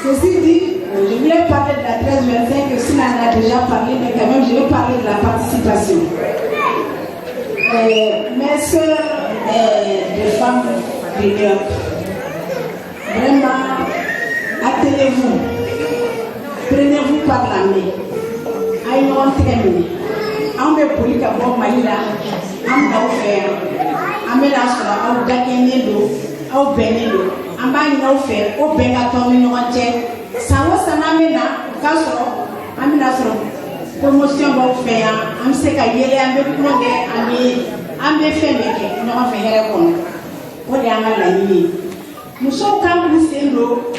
Ceci dit, je voulais parler de la 1325, que Sina en a déjà parlé, mais quand même je vais parler de la participation. Mes soeurs de femmes de York, vraiment, attelez-vous, prenez-vous par la main. Aïe, non, terminé. On me poli ka bon malila, on va faire, on me la sera, on va gagner l'eau, on va gagner l'eau, on va faire, on va gagner l'eau, Sawa sanamena kasoro amina soro promotion ba ofeya am se ka yele am be kunde am be femeke no ma fe here kono o de anga la ni muso kan bu sendo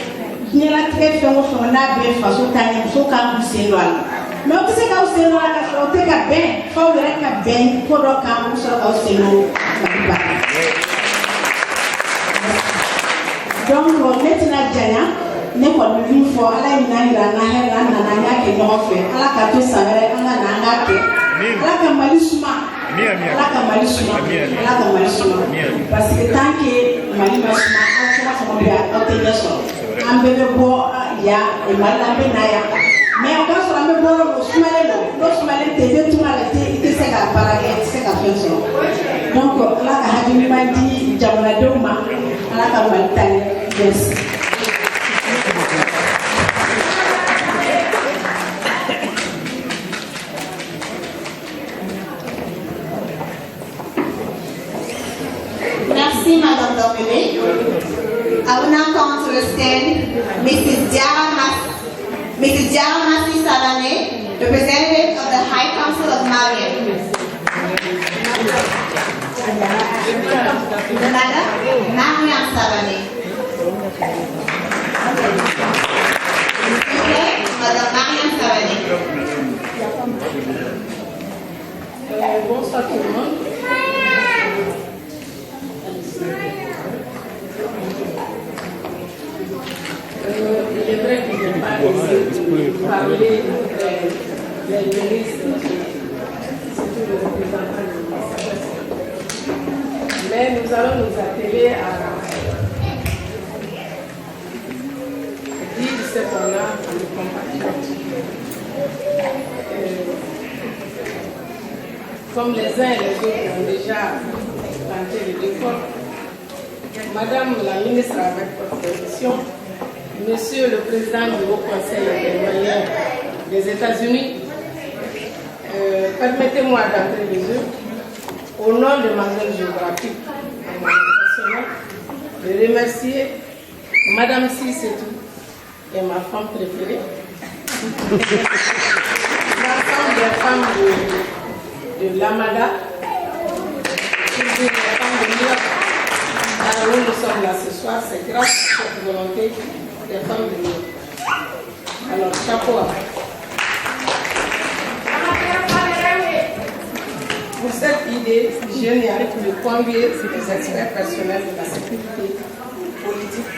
nyela tre fe mo so na be fa so tani muso kan bu sendo ala me o se ka o sendo ala ka so te ka ben fa o re ka ben ko do kan muso ka o sendo ba donc maintenant janya ne ko min fo ala ina ira na hera na na nya ke no fe ala ka to sabere ana na na ke ala ka mali suma ala ka mali suma ala ka mali suma parce que tant que mali suma ala ka mo bia o te yeso ambe be bo ya e mali ambe na ya mais on va se ramener bon le suma le te de tout mal te se ka parage se ka fe so donc ala ka hadi ma di jamana do ma ala ka mali tani yes. Merci, Madame Dombele. I will now come to the stand Mrs. Diara Massi Savane, representative of the High Council of Mali. Mariam Savane. Okay, Madame Mariam Savane. Bonsoir tout le monde. Il est vrai que je n'ai pas essayé de parler des ministres, surtout des représentants du ministère. Mais nous allons nous atteler à dire ce qu'on a à nos compatriotes. Comme les uns et les autres ont déjà tenté le décor, Madame la ministre, avec votre permission, Monsieur le Président du Haut Conseil des Maliens des États-Unis, permettez-moi d'entrer les yeux, au nom de ma zone géographique, à mon national, de remercier Madame Sissetou et ma femme préférée, l'ensemble des femmes de l'Amada, toutes les femmes de New York, où nous sommes là ce soir, c'est grâce à cette volonté des femmes de New York. Alors, chapeau à vous. Pour cette idée géniale de convier les experts personnels de la sécurité politique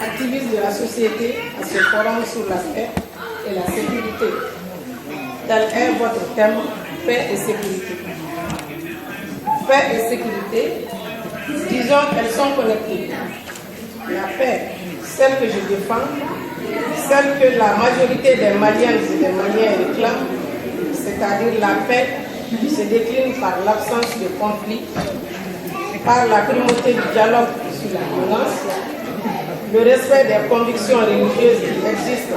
activistes de la société à ce forum sur la paix et la sécurité. Tel est votre thème, paix et sécurité. Paix et sécurité, disons qu'elles sont connectées. La paix, celle que je défends, celle que la majorité des Maliennes et des Maliens réclament, c'est-à-dire la paix qui se décline par l'absence de conflit, par la primauté du dialogue sur la violence, le respect des convictions religieuses qui existent,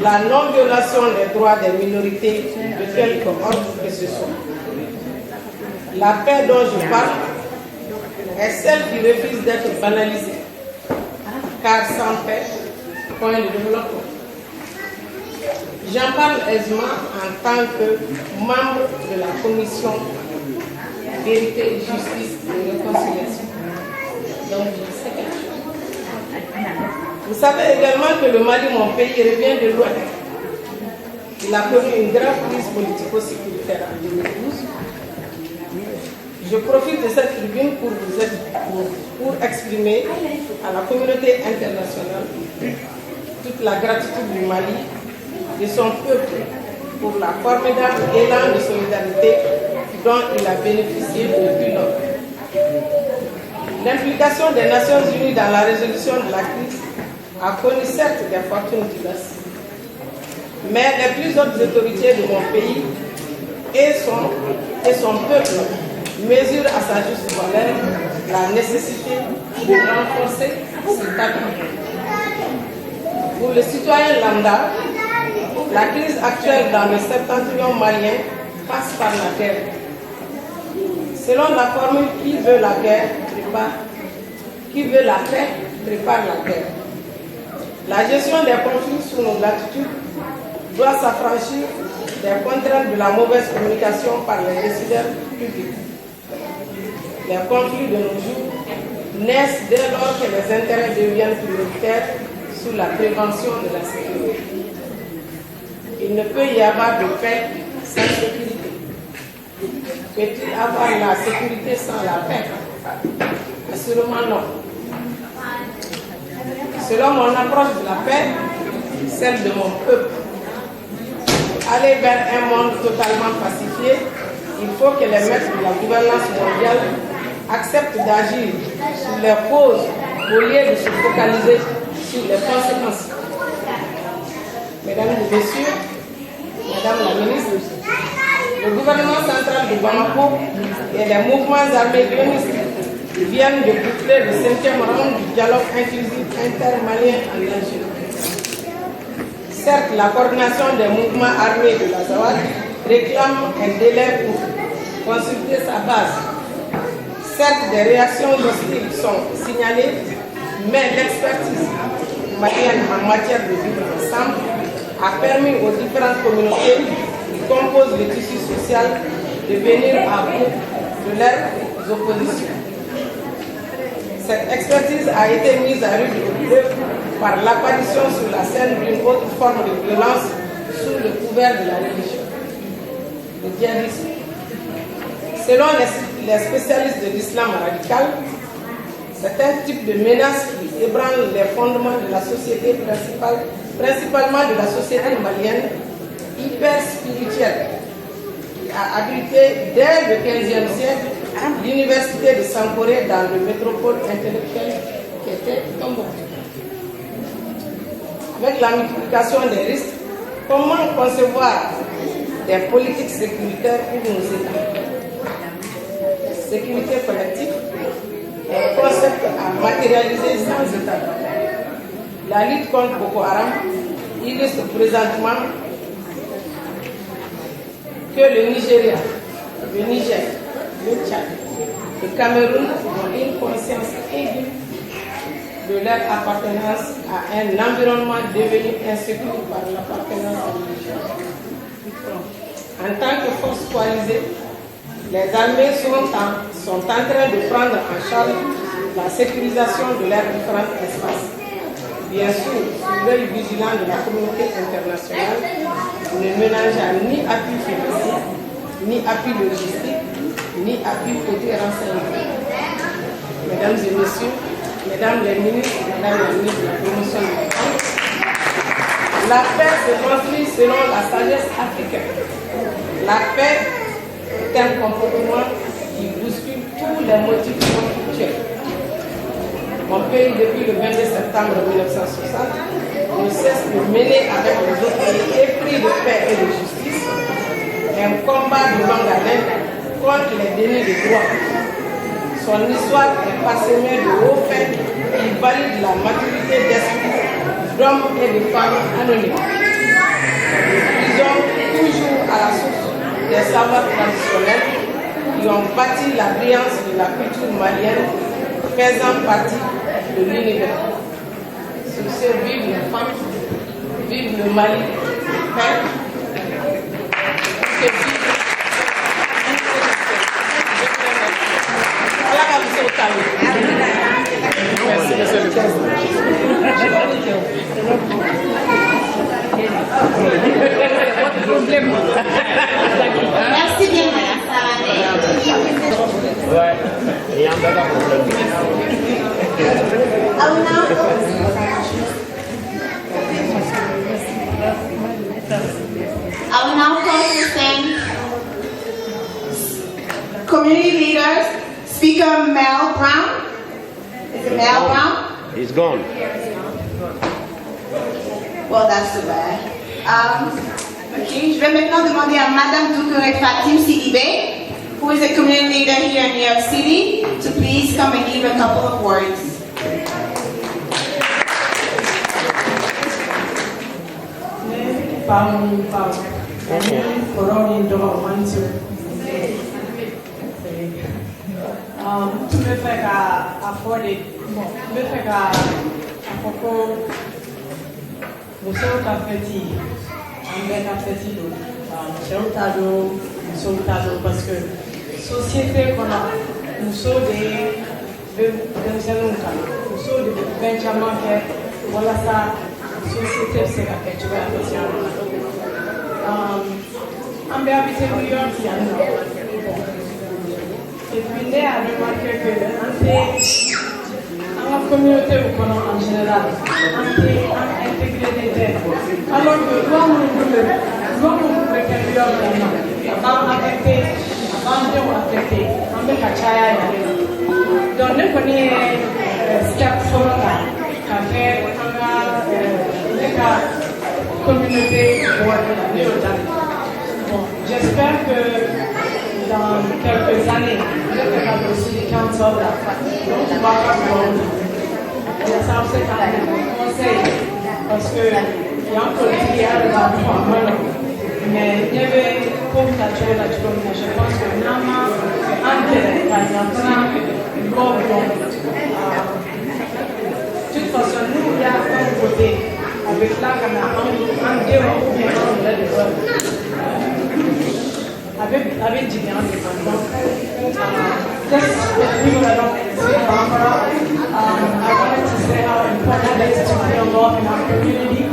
la non-violation des droits des minorités de quelque ordre que ce soit. La paix dont je parle est celle qui refuse d'être banalisée, car sans paix, point de développement. J'en parle aisément en tant que membre de la commission Vérité, Justice et Réconciliation. Donc, je sais quelque chose. Vous savez également que le Mali, mon pays, revient de loin. Il a connu une grave crise politico-sécuritaire en 2012. Je profite de cette tribune pour exprimer à la communauté internationale toute la gratitude du Mali, de son peuple, pour la formidable élan de solidarité dont il a bénéficié depuis longtemps. L'implication des Nations Unies dans la résolution de la crise a connu certes des fortunes diverses, mais les plus hautes autorités de mon pays et son peuple mesurent à sa juste valeur la nécessité de renforcer cet appui. Pour le citoyen lambda, la crise actuelle dans le septentrion malien passe par la guerre. Selon la formule qui veut la guerre prépare, qui veut la paix prépare la guerre. La gestion des conflits sous nos latitudes doit s'affranchir des contraintes de la mauvaise communication par les décideurs publics. Les conflits de nos jours naissent dès lors que les intérêts deviennent prioritaires sous la prévention de la sécurité. Il ne peut y avoir de paix sans sécurité. Peut-il avoir la sécurité sans la paix? Assurément non. Selon mon approche de la paix, celle de mon peuple, aller vers un monde totalement pacifié, il faut que les maîtres de la gouvernance mondiale acceptent d'agir sur les causes au lieu de se focaliser sur les conséquences. Mesdames et messieurs, Madame la ministre, le gouvernement central de Bamako et les mouvements armés sionistes viennent de boucler le 5e round du dialogue inclusif intermalien en Algérie. Certes, la coordination des mouvements armés de la Zawad réclame un délai pour consulter sa base. Certes, des réactions hostiles sont signalées, mais l'expertise malienne en matière de vivre ensemble a permis aux différentes communautés qui composent le tissu social de venir à bout de leurs oppositions. Cette expertise a été mise à rude épreuve par l'apparition sur la scène d'une autre forme de violence sous le couvert de la religion, le djihadisme. Selon les spécialistes de l'islam radical, c'est un type de menace qui ébranle les fondements de la société principalement de la société malienne, hyper spirituelle, qui a abrité dès le XVe siècle l'université de Sankoré dans le métropole intellectuel qui était Tombouctou. Avec la multiplication des risques, comment concevoir des politiques sécuritaires pour nos États? Sécurité collective est un concept à matérialiser sans État. La lutte contre Boko Haram illustre présentement que le Nigeria, le Niger, le Tchad, le Cameroun ont une conscience aiguë de leur appartenance à un environnement devenu insécure par l'appartenance religieuse. En tant que force coalisée, les armées sont en train de prendre en charge la sécurisation de leurs différents espaces. Bien sûr, sous l'œil vigilant de la communauté internationale, ne ménageant ni appui financier, ni appui logistique, ni appui côté renseignement. Mesdames et messieurs, Mesdames les ministres, Madame la ministre de la promotion de la femme. La paix se construit selon la sagesse africaine. La paix est un comportement qui bouscule tous les motifs conflictuels. Mon pays, depuis le 22 septembre 1960, ne cesse de mener avec les autres pays épris de paix et de justice un combat de longue haleine contre les dénis de droit. Son histoire est parsemée de hauts faits qui valident la maturité d'esprit d'hommes et de femmes anonymes. Ils ont toujours à la source des savoirs traditionnels qui ont bâti la brillance de la culture malienne, faisant partie de l'univers. Sur ce, vive les femmes, vive le Mali, paix, que vive Merci bien, Madame Savané. Ouais, il y a un problème. I will now call to sing community leaders, Speaker Mel Brown. Is it Mel Brown? He's gone. Well, that's too bad. Okay, je vais maintenant demander à Madame Doucouré Fatim Sidibé, who is a community leader here in New York City, to please come and give a couple of words. Tu me fais afforder, bon, tu me fais à propos de ce que tu as fait, parce que société qu'on a, nous sommes des Benjamin, voilà ça, société, c'est la que tu vas faire. On va habiter New York, il y a et puis, on a remarqué que dans la communauté en général, on a intégré des terres. Alors que nous pouvons faire avant affecté, avant de affecter, on peut faire donc, nous connaissons step Soroka, qui a fait la communauté pour bon, j'espère que dans quelques années, je vais faire aussi les councils de la famille. Donc, je ne vais pas prendre ça, c'est un conseil. Parce que il y a encore qui est à la fois, mais il y avait comme la chose, je pense que Nama, Antele, par exemple, de toute façon, nous, il y a un côté avec la caméra, un débat ou bien un avec Jimmy on the phone. Just people that don't speak Bambara, I wanted to say how important it is to feel love in our community.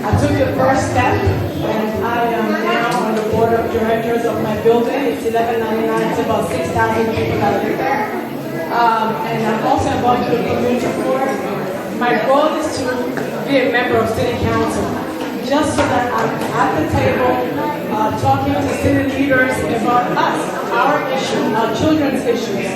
I took the first step and I am now on the board of directors of my building. It's 1199, it's about 6,000 people that live there. And I'm also involved in the community board. My goal is to be a member of city council, just so that I'm at the table talking to city leaders about us, our issues, our children's issues.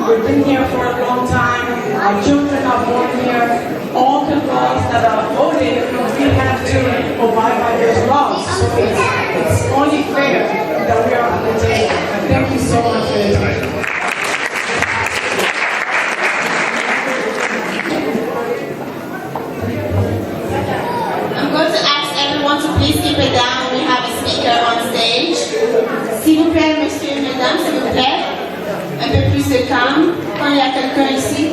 We've been here for a long time, our children are born here, all the laws that are voted, we have to abide by those laws. So it's only fair that we are at the table. Thank you so much for your time. To please keep it down. We have a speaker on stage. S'il vous plaît, messieurs et mesdames, s'il vous plaît, un peu plus de calme. Quand il y a quelqu'un ici,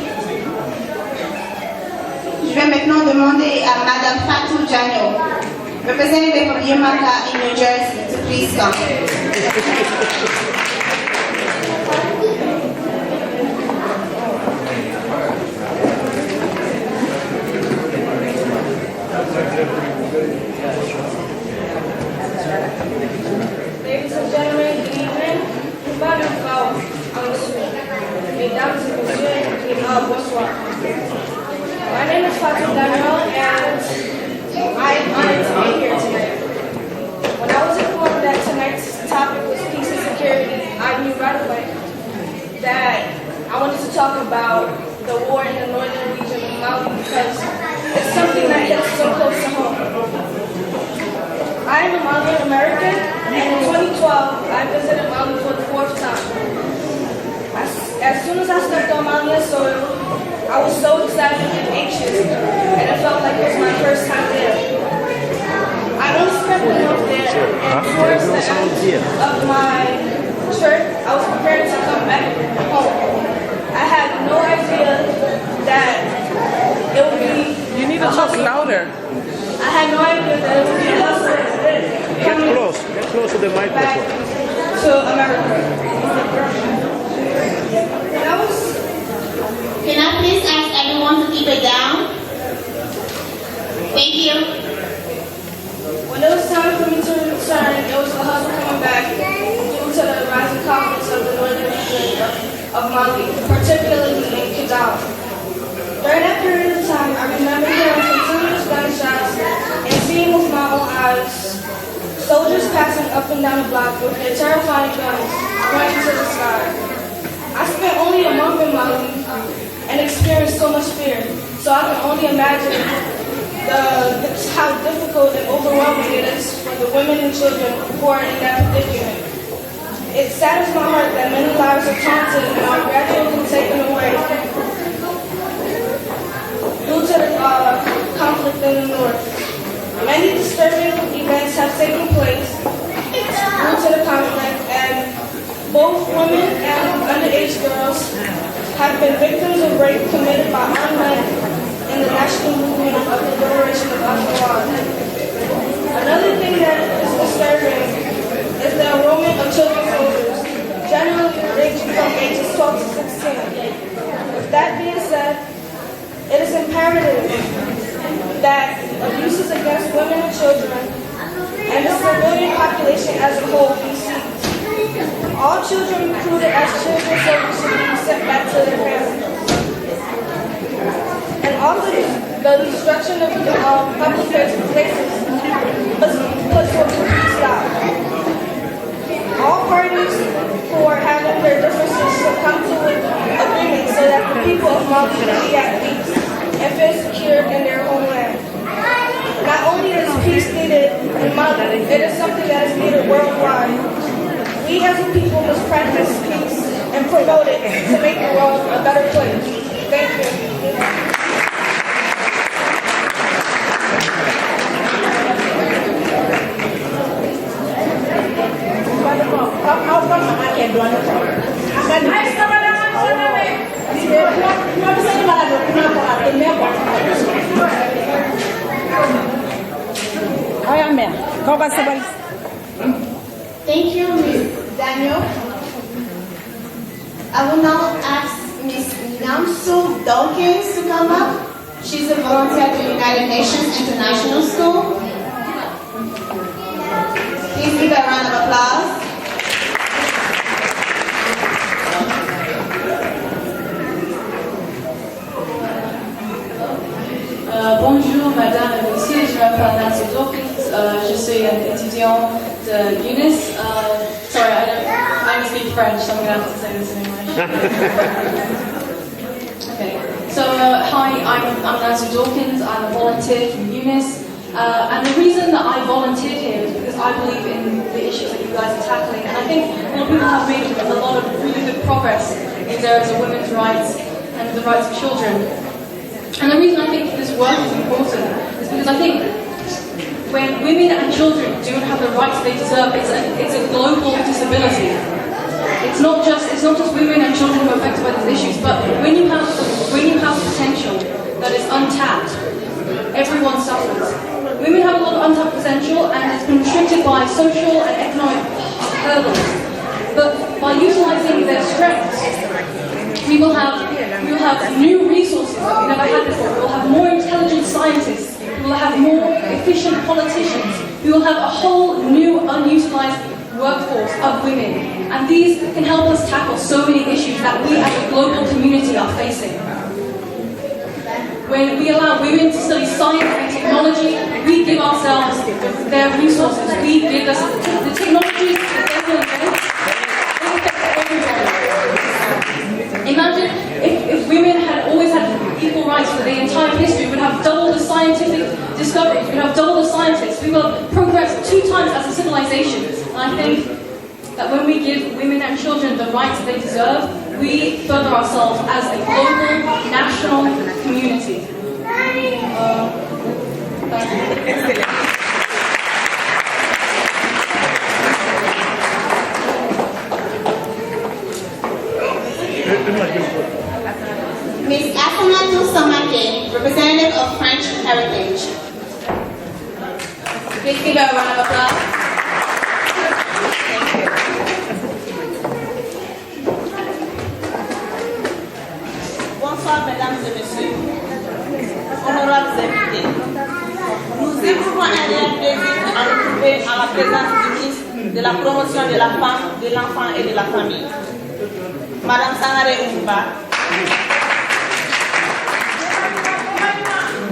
je vais maintenant demander à Madame Fatou Janyo, representing from Yamaka in New Jersey, to please come. Ladies and gentlemen, good evening. Mesdames et messieurs, bonsoir. that I wanted to talk about the war in the northern region of Mali because it's something that hits so close to home. I am a Malian American, and in 2012, I visited Mali for the 4th time. As soon as I stepped on Malian soil, I was so excited and anxious, and it felt like it was my first time there. I only spent a month there, and towards the end of my trip, I was preparing to come back home. I had no idea that it would be... You need to talk louder. I had no idea that it would be a hustle. Get close to the microphone. To America. Can I please ask everyone to keep it down? Thank you. When it was time for me to return, it was a hustle coming back due to the rising conflicts of the northern region of Mali, particularly in Kidal. During that period of time, I remember hearing continuous gunshots and seeing with my own eyes soldiers passing up and down the block with their terrifying guns pointing to the sky. I spent only a month in Mali and experienced so much fear, so I can only imagine how difficult and overwhelming it is for the women and children who are in that predicament. It saddens my heart that many lives are taunted and are gradually taken away due to the conflict in the north. Many disturbing events have taken place due to the conflict, and both women and underage girls have been victims of rape committed by armed men in the national movement of the liberation of Afghanistan. Another thing that is disturbing is the enrollment of children soldiers, generally ranging from ages 12 to 16. With that being said, it is imperative that abuses against women and children and the civilian population as a whole be ceased. All children recruited as children soldiers should be sent back to their families. And also the destruction of public places must be put to a stop. All parties who are having their differences should come to an agreement so that the people of Mali can be at peace and feel secure in their homeland. Not only is peace needed in Mali, it is something that is needed worldwide. We as a people must practice peace and promote it to make the world a better place. Thank you. How come I can't do anything? Thank you, Ms. Daniel. I will now ask Ms. Namsu Dawkins to come up. She's a volunteer at the United Nations International School. Please give her a round of applause. Bonjour madame et messieurs, je m'appelle Nancy Dawkins, je suis un étudiant de UNIS. Sorry, I don't speak French, so I'm going to have to say this in English. Okay, so hi, I'm Nancy Dawkins, I'm a volunteer from UNIS. And the reason that I volunteered here is because I believe in the issues that you guys are tackling, and I think a lot of people have made a lot of really good progress in these areas of women's rights and the rights of children. And the reason I think this work is important is because I think when women and children don't have the rights they deserve, it's a global disability. It's not just women and children who are affected by these issues, but when you have potential that is untapped, everyone suffers. Women have a lot of untapped potential, and it's been restricted by social and economic hurdles. But by utilising their strengths, we will have new resources that we never had before. We will have more intelligent scientists. We will have more efficient politicians. We will have a whole new unutilized workforce of women. And these can help us tackle so many issues that we as a global community are facing. When we allow women to study science and technology, we give ourselves their resources. We give us the technologies that they will invent. They affect everybody. that when we give women and children the rights they deserve, we further ourselves as a global, national community. Ms. Asamatou Samake, representative of French Heritage. Please give her a round of applause. Bonsoir mesdames et messieurs, honorables invités. Nous éprouvons un réel plaisir de nous retrouver en la présence du ministre de la promotion de la femme, de l'enfant et de la famille, Madame Sangaré Oumba,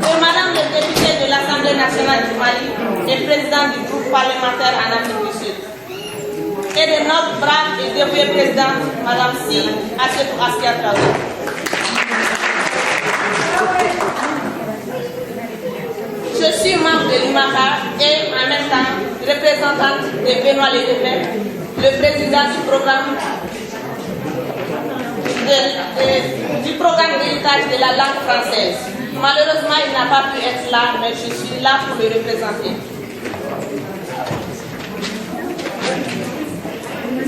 de Madame le député de l'Assemblée nationale du Mali et président du groupe parlementaire en Afrique du Sud, et de notre brave et dévouée présidente, Madame Si Assetou Askia Traoré. Je suis membre de l'UMACA et en même temps représentante de Benoît Ledebet, le président du programme d'héritage de la langue française. Malheureusement, il n'a pas pu être là, mais je suis là pour le représenter.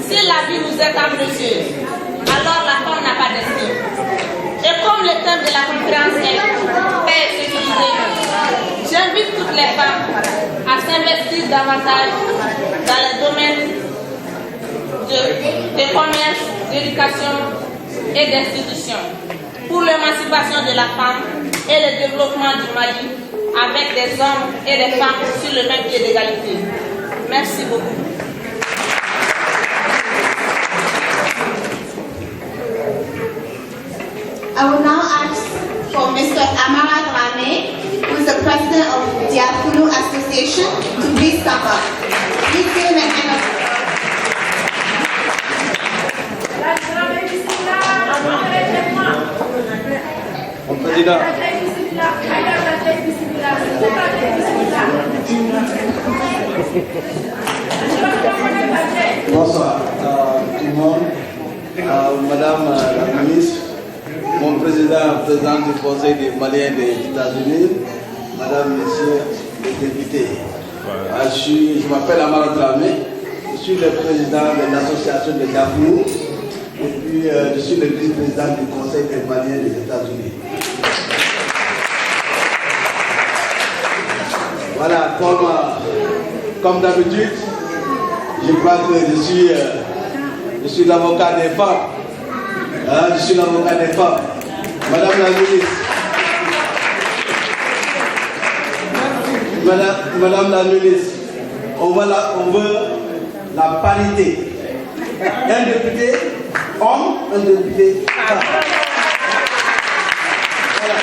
Si la vie nous est tant précieuse, alors la femme n'a pas d'estime. Et comme le thème de la conférence est paix et sécurité, j'invite toutes les femmes à s'investir davantage dans les domaines de commerce, d'éducation et d'institution pour l'émancipation de la femme et le développement du Mali avec des hommes et des femmes sur le même pied d'égalité. Merci beaucoup. I will now ask for Mr. Amara Drame, who is the president of the Diafulu Association, to please come up. Please give him an hand of Mon président. Bonsoir tout le monde, Madame la ministre, mon président du Conseil des Maliens des États-Unis, Madame, Messieurs les députés. Je m'appelle Amara Dramé, je suis le président de l'association de Diafulu et puis je suis le vice-président du Conseil des Maliens des États-Unis. Voilà, comme d'habitude, je crois que je suis l'avocat des femmes. Je suis l'avocat des femmes. Madame la ministre, Madame la ministre, on veut la parité. Un député homme, un député femme. Voilà.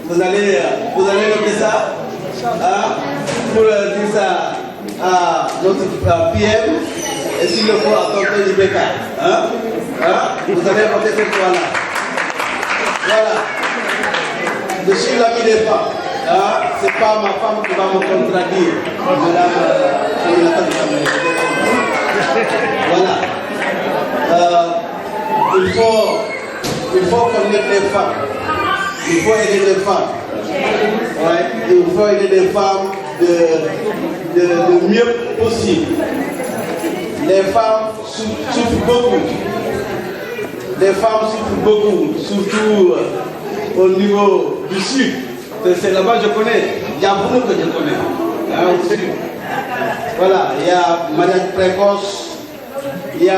Vous allez noter ça pour dire ça à notre PM et s'il le faut à Tonton Ibeka. Vous allez voter cette fois-là. Voilà. Je suis l'ami des femmes. C'est pas ma femme qui va me contredire. Madame voilà. Il faut connaître les femmes. Il faut aider les femmes. Ouais. Il faut aider les femmes de mieux possible. Les femmes souffrent beaucoup. Les femmes souffrent beaucoup, surtout au niveau du sud. C'est là-bas que je connais. Il y a beaucoup que je connais. Au sud. Voilà, il y a mariage précoce, il y a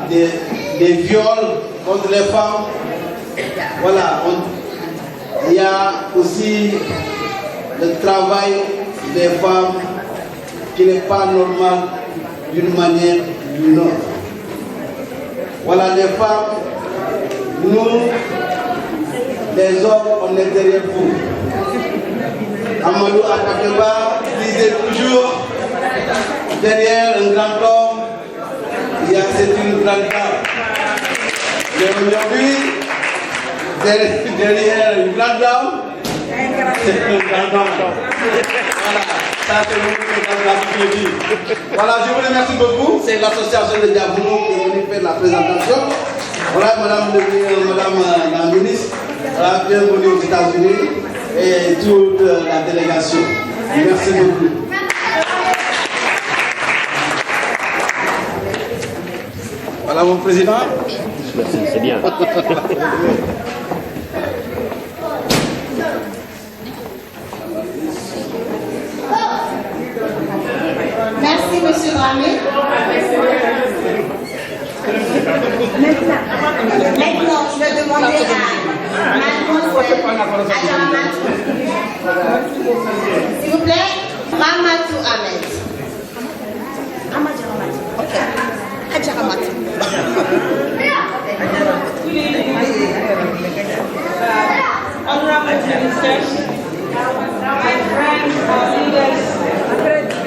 des viols contre les femmes. Voilà, il y a aussi le travail des femmes qui n'est pas normal d'une manière ou d'une autre. Voilà, les femmes, nous, les hommes, on est derrière vous. Amadou Akakeba disait toujours, derrière un grand homme, c'est une grande dame. Mais aujourd'hui, derrière une grande dame, c'est un grand homme. Voilà. Ça, c'est le président de la République. Voilà, je vous remercie beaucoup. C'est l'association de Diabounou qui est venue faire la présentation. Voilà, madame la ministre, voilà, bienvenue aux États-Unis et toute la délégation. Merci beaucoup. Voilà mon président. C'est bien. Merci, monsieur Dramé. Maintenant, je vais demander à mademoiselle Adjara Matou. S'il vous plaît, Ramatou Ahmed. Ok. Adjara Matou. Honorable ministers, my friends, leaders,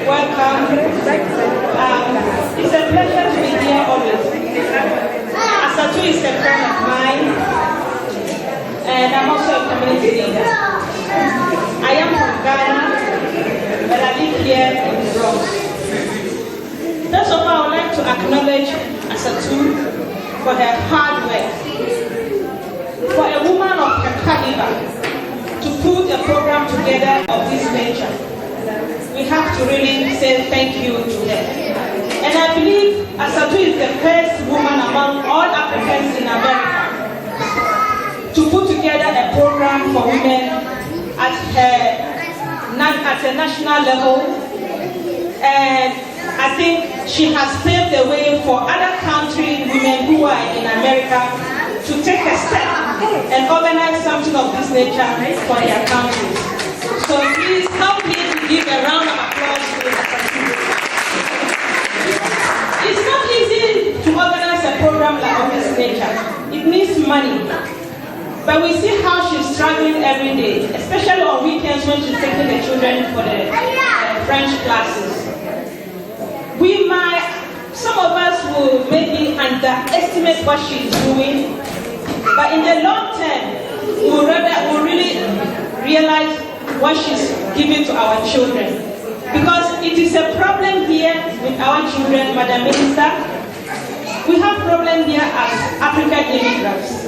welcome. It's a pleasure to be here always. Asatu is a friend of mine, and I'm also a community leader. I am from Ghana, but I live here in the Bronx. First of all, I would like to acknowledge Asatu for her hard work. For a woman of her caliber to put a program together of this nature, we have to really say thank you to her. And I believe Asatu is the first woman among all Africans in America to put together a program for women at a national level. And I think she has paved the way for other country women who are in America to take a step and organize something of this nature for their countries. So please help me to give a round of applause to Asatu. It's not easy to organize a program like of this nature. It needs money. But we see how she's struggling every day, especially on weekends when she's taking the children for the French classes. Some of us will maybe underestimate what she's doing, but in the long term, we'll really realize what she's giving to our children. Because it is a problem here with our children, Madam Minister. We have problem here as African immigrants.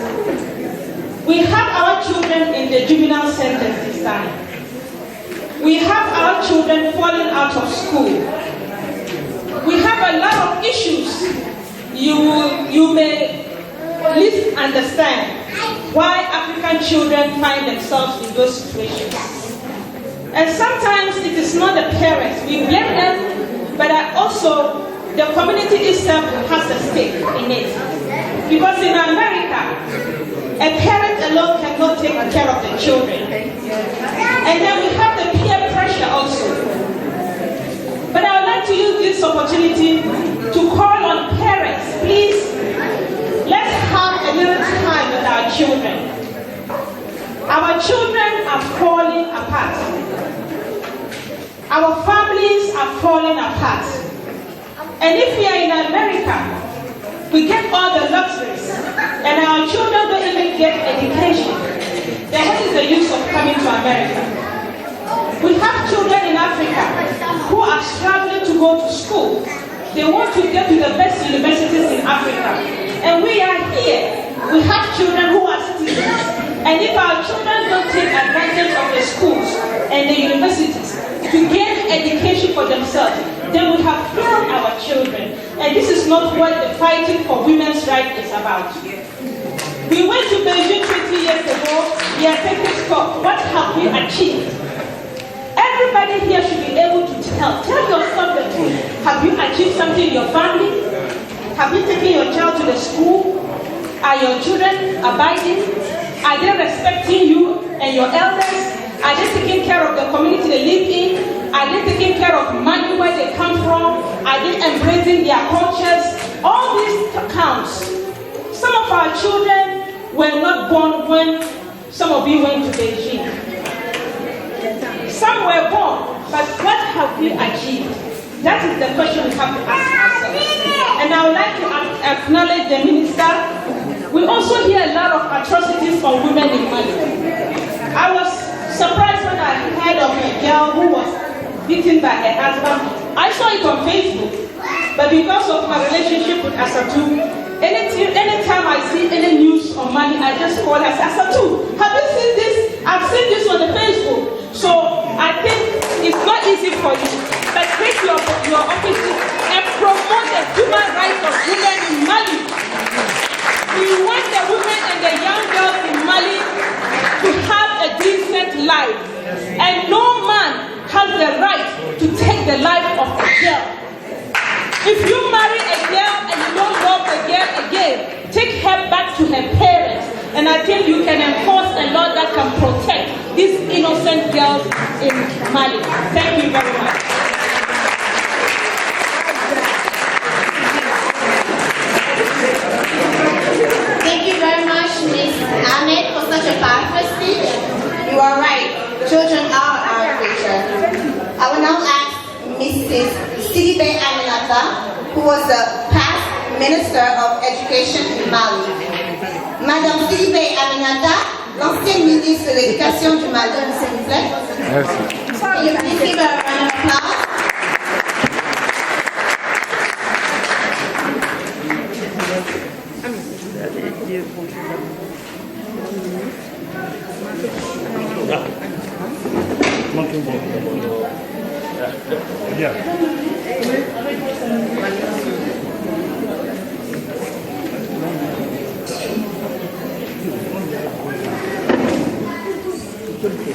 We have our children in the juvenile centers this time. We have our children falling out of school. We have a lot of issues. You may least understand why African children find themselves in those situations. And sometimes it is not the parents. We blame them, but also the community itself has a stake in it. Because in America, a parent alone cannot take care of the children. And then we have the peer pressure also. But I would like to use this opportunity to call on parents, please, let's have a little time with our children. Our children are falling apart. Our families are falling apart. And if we are in America, we get all the luxuries, and our children don't even get education. Then what is the use of coming to America? We have children in Africa who are struggling to go to school. They want to get to the best universities in Africa. And we are here. We have children who are citizens. And if our children don't take advantage of the schools and the universities to gain education for themselves, then we have failed our children. And this is not what the fighting for women's rights is about. We went to Beijing 20 years ago. We are taking stock. What have we achieved? Everybody here should be able to tell yourself the truth. Have you achieved something in your family? Have you taken your child to the school? Are your children abiding? Are they respecting you and your elders? Are they taking care of the community they live in? Are they taking care of money where they come from? Are they embracing their cultures? All these counts. Some of our children were not born when some of you went to Beijing. Some were born, but what have we achieved? That is the question we have to ask ourselves. And I would like to acknowledge the minister. We also hear a lot of atrocities from women in Mali. I was surprised when I heard of a girl who was beaten by her husband. I saw it on Facebook, but because of my relationship with Asatu, anytime I see any news on Mali, I just call her and say, Asatu, have you seen this? I've seen this on the Facebook. So I think it's not easy for you, but take your offices and promote the human rights of women in Mali. We want the women and the young girls in Mali to have a decent life. And no man has the right to take the life of a girl. If you marry a girl and you don't love the girl again, take her back to her parents. And I think you can enforce a law that can protect these innocent girls in Mali. Thank you very much. Thank you very much, Ms. Ahmed, for such a powerful speech. You are right. Children are our future. I will now ask Mrs. Sidibe Aminata, who was the past Minister of Education in Mali. Madame Sidibe Aminata, l'ancienne ministre de l'Éducation du Mali, s'il vous plaît. Merci. Can you please give her a round of applause?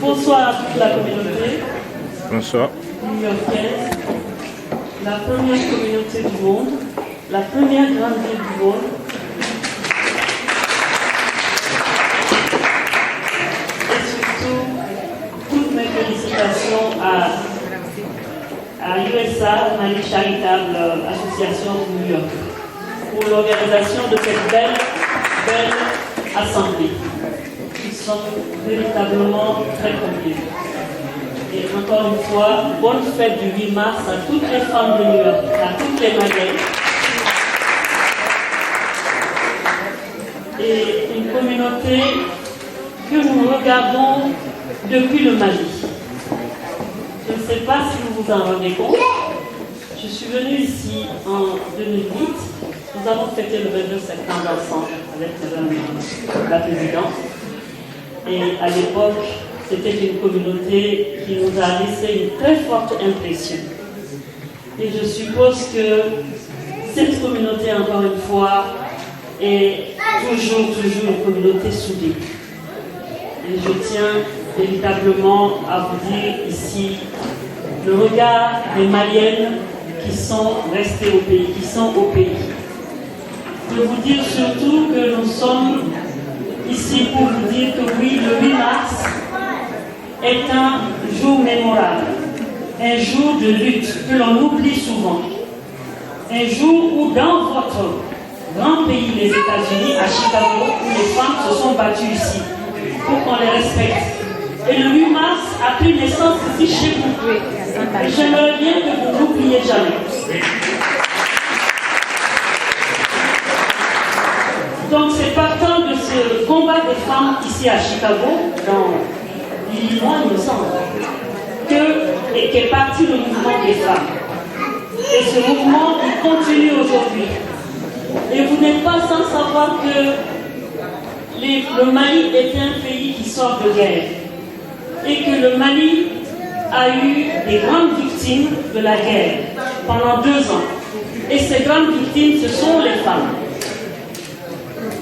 Bonsoir à toute la communauté. Bonsoir. New-Yorkaise, la première communauté du monde, la première grande ville du monde. Et surtout, toutes mes félicitations à USA, Mali Charitable Association de New York, pour l'organisation de cette belle assemblée. Nous sommes véritablement très contents. Et encore une fois, bonne fête du 8 mars à toutes les femmes de New York, à toutes les Maliennes. Et une communauté que nous regardons depuis le Mali. Je ne sais pas si vous vous en rendez compte. Je suis venue ici en 2008. Nous avons fêté le 22 septembre ensemble avec la présidente. Et à l'époque, c'était une communauté qui nous a laissé une très forte impression. Et je suppose que cette communauté, encore une fois, est toujours une communauté soudée. Et je tiens véritablement à vous dire ici le regard des Maliennes qui sont restées au pays, qui sont au pays. Je veux vous dire surtout que nous sommes ici pour vous dire que oui, le 8 mars est un jour mémorable, un jour de lutte que l'on oublie souvent, un jour où dans votre grand pays, les États-Unis, à Chicago, où les femmes se sont battues ici, pour qu'on les respecte. Et le 8 mars a pris naissance ici chez vous. Et j'aimerais bien que vous n'oubliez jamais. Donc c'est partant de ce combat des femmes ici à Chicago, dans l'Illinois, il me semble, qu'est parti le mouvement des femmes. Et ce mouvement, il continue aujourd'hui. Et vous n'êtes pas sans savoir que le Mali est un pays qui sort de guerre. Et que le Mali a eu des grandes victimes de la guerre pendant 2 ans. Et ces grandes victimes, ce sont les femmes.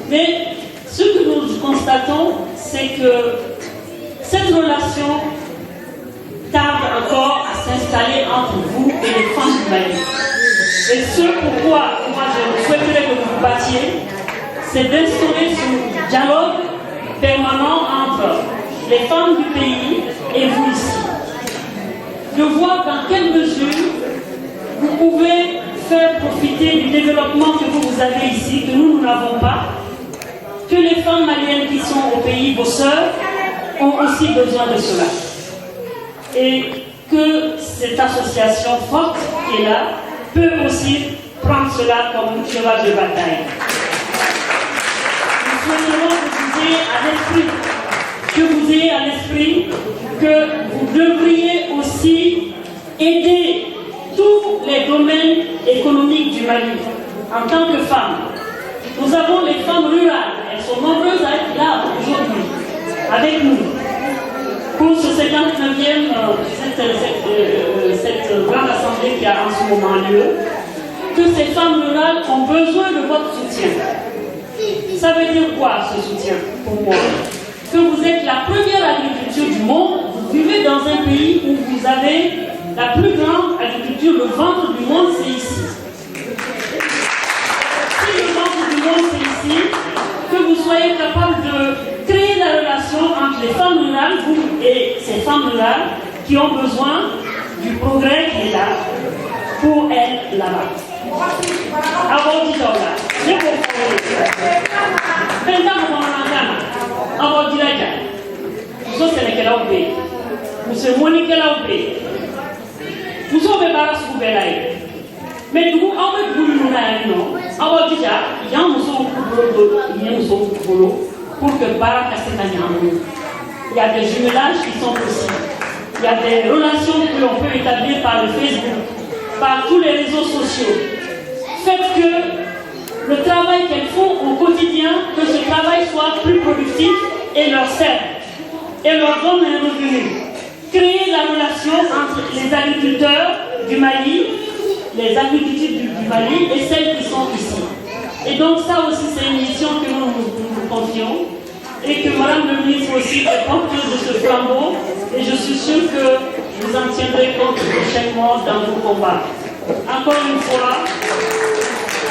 Mais ce que nous constatons, c'est que cette relation tarde encore à s'installer entre vous et les femmes du Mali. Et ce pourquoi moi je souhaiterais que vous vous battiez, c'est d'instaurer ce dialogue permanent entre les femmes du pays et vous ici. De voir dans quelle mesure vous pouvez faire profiter du développement que vous avez ici, que nous n'avons pas, que les femmes maliennes qui sont au pays, vos sœurs, ont aussi besoin de cela. Et que cette association forte qui est là peut aussi prendre cela comme un cheval de bataille. Nous souhaiterons que vous ayez à l'esprit que vous devriez aussi aider tous les domaines économiques du Mali en tant que femmes. Nous avons les femmes rurales, elles sont nombreuses à être là aujourd'hui, avec nous, pour ce 59e, cette grande assemblée qui a en ce moment lieu, que ces femmes rurales ont besoin de votre soutien. Ça veut dire quoi ce soutien pour moi? Que vous êtes la première agriculture du monde, vous vivez dans un pays où vous avez la plus grande agriculture, le ventre du monde c'est ici. Si le ventre du monde c'est ici, que vous soyez capable de créer la relation entre les femmes rurales, vous et ces femmes rurales qui ont besoin du progrès qui est là pour elles là-bas. Avant du temps là, je comprends. Maintenant, on en a avant du laïka. Nous sommes sénégalais au pays. Nous sommes moniqués au pays. Nous sommes barras pour Belaï. Mais nous, on veut que nous n'ayons pas. Avant du temps, il y a un boulot pour que Barak il y a des jumelages qui sont possibles. Il y a des relations que l'on peut établir par le Facebook, par tous les réseaux sociaux. Faites que le travail qu'elles font au quotidien, que ce travail soit plus productif et leur sert et leur donne un revenu. Créer la relation entre les agriculteurs du Mali, les agriculteurs du Mali et celles qui sont ici. Et donc ça aussi c'est une mission que nous confions et que Madame le ministre aussi est porteuse de ce flambeau et je suis sûre que vous en tiendrez compte prochainement dans vos combats. Encore une fois,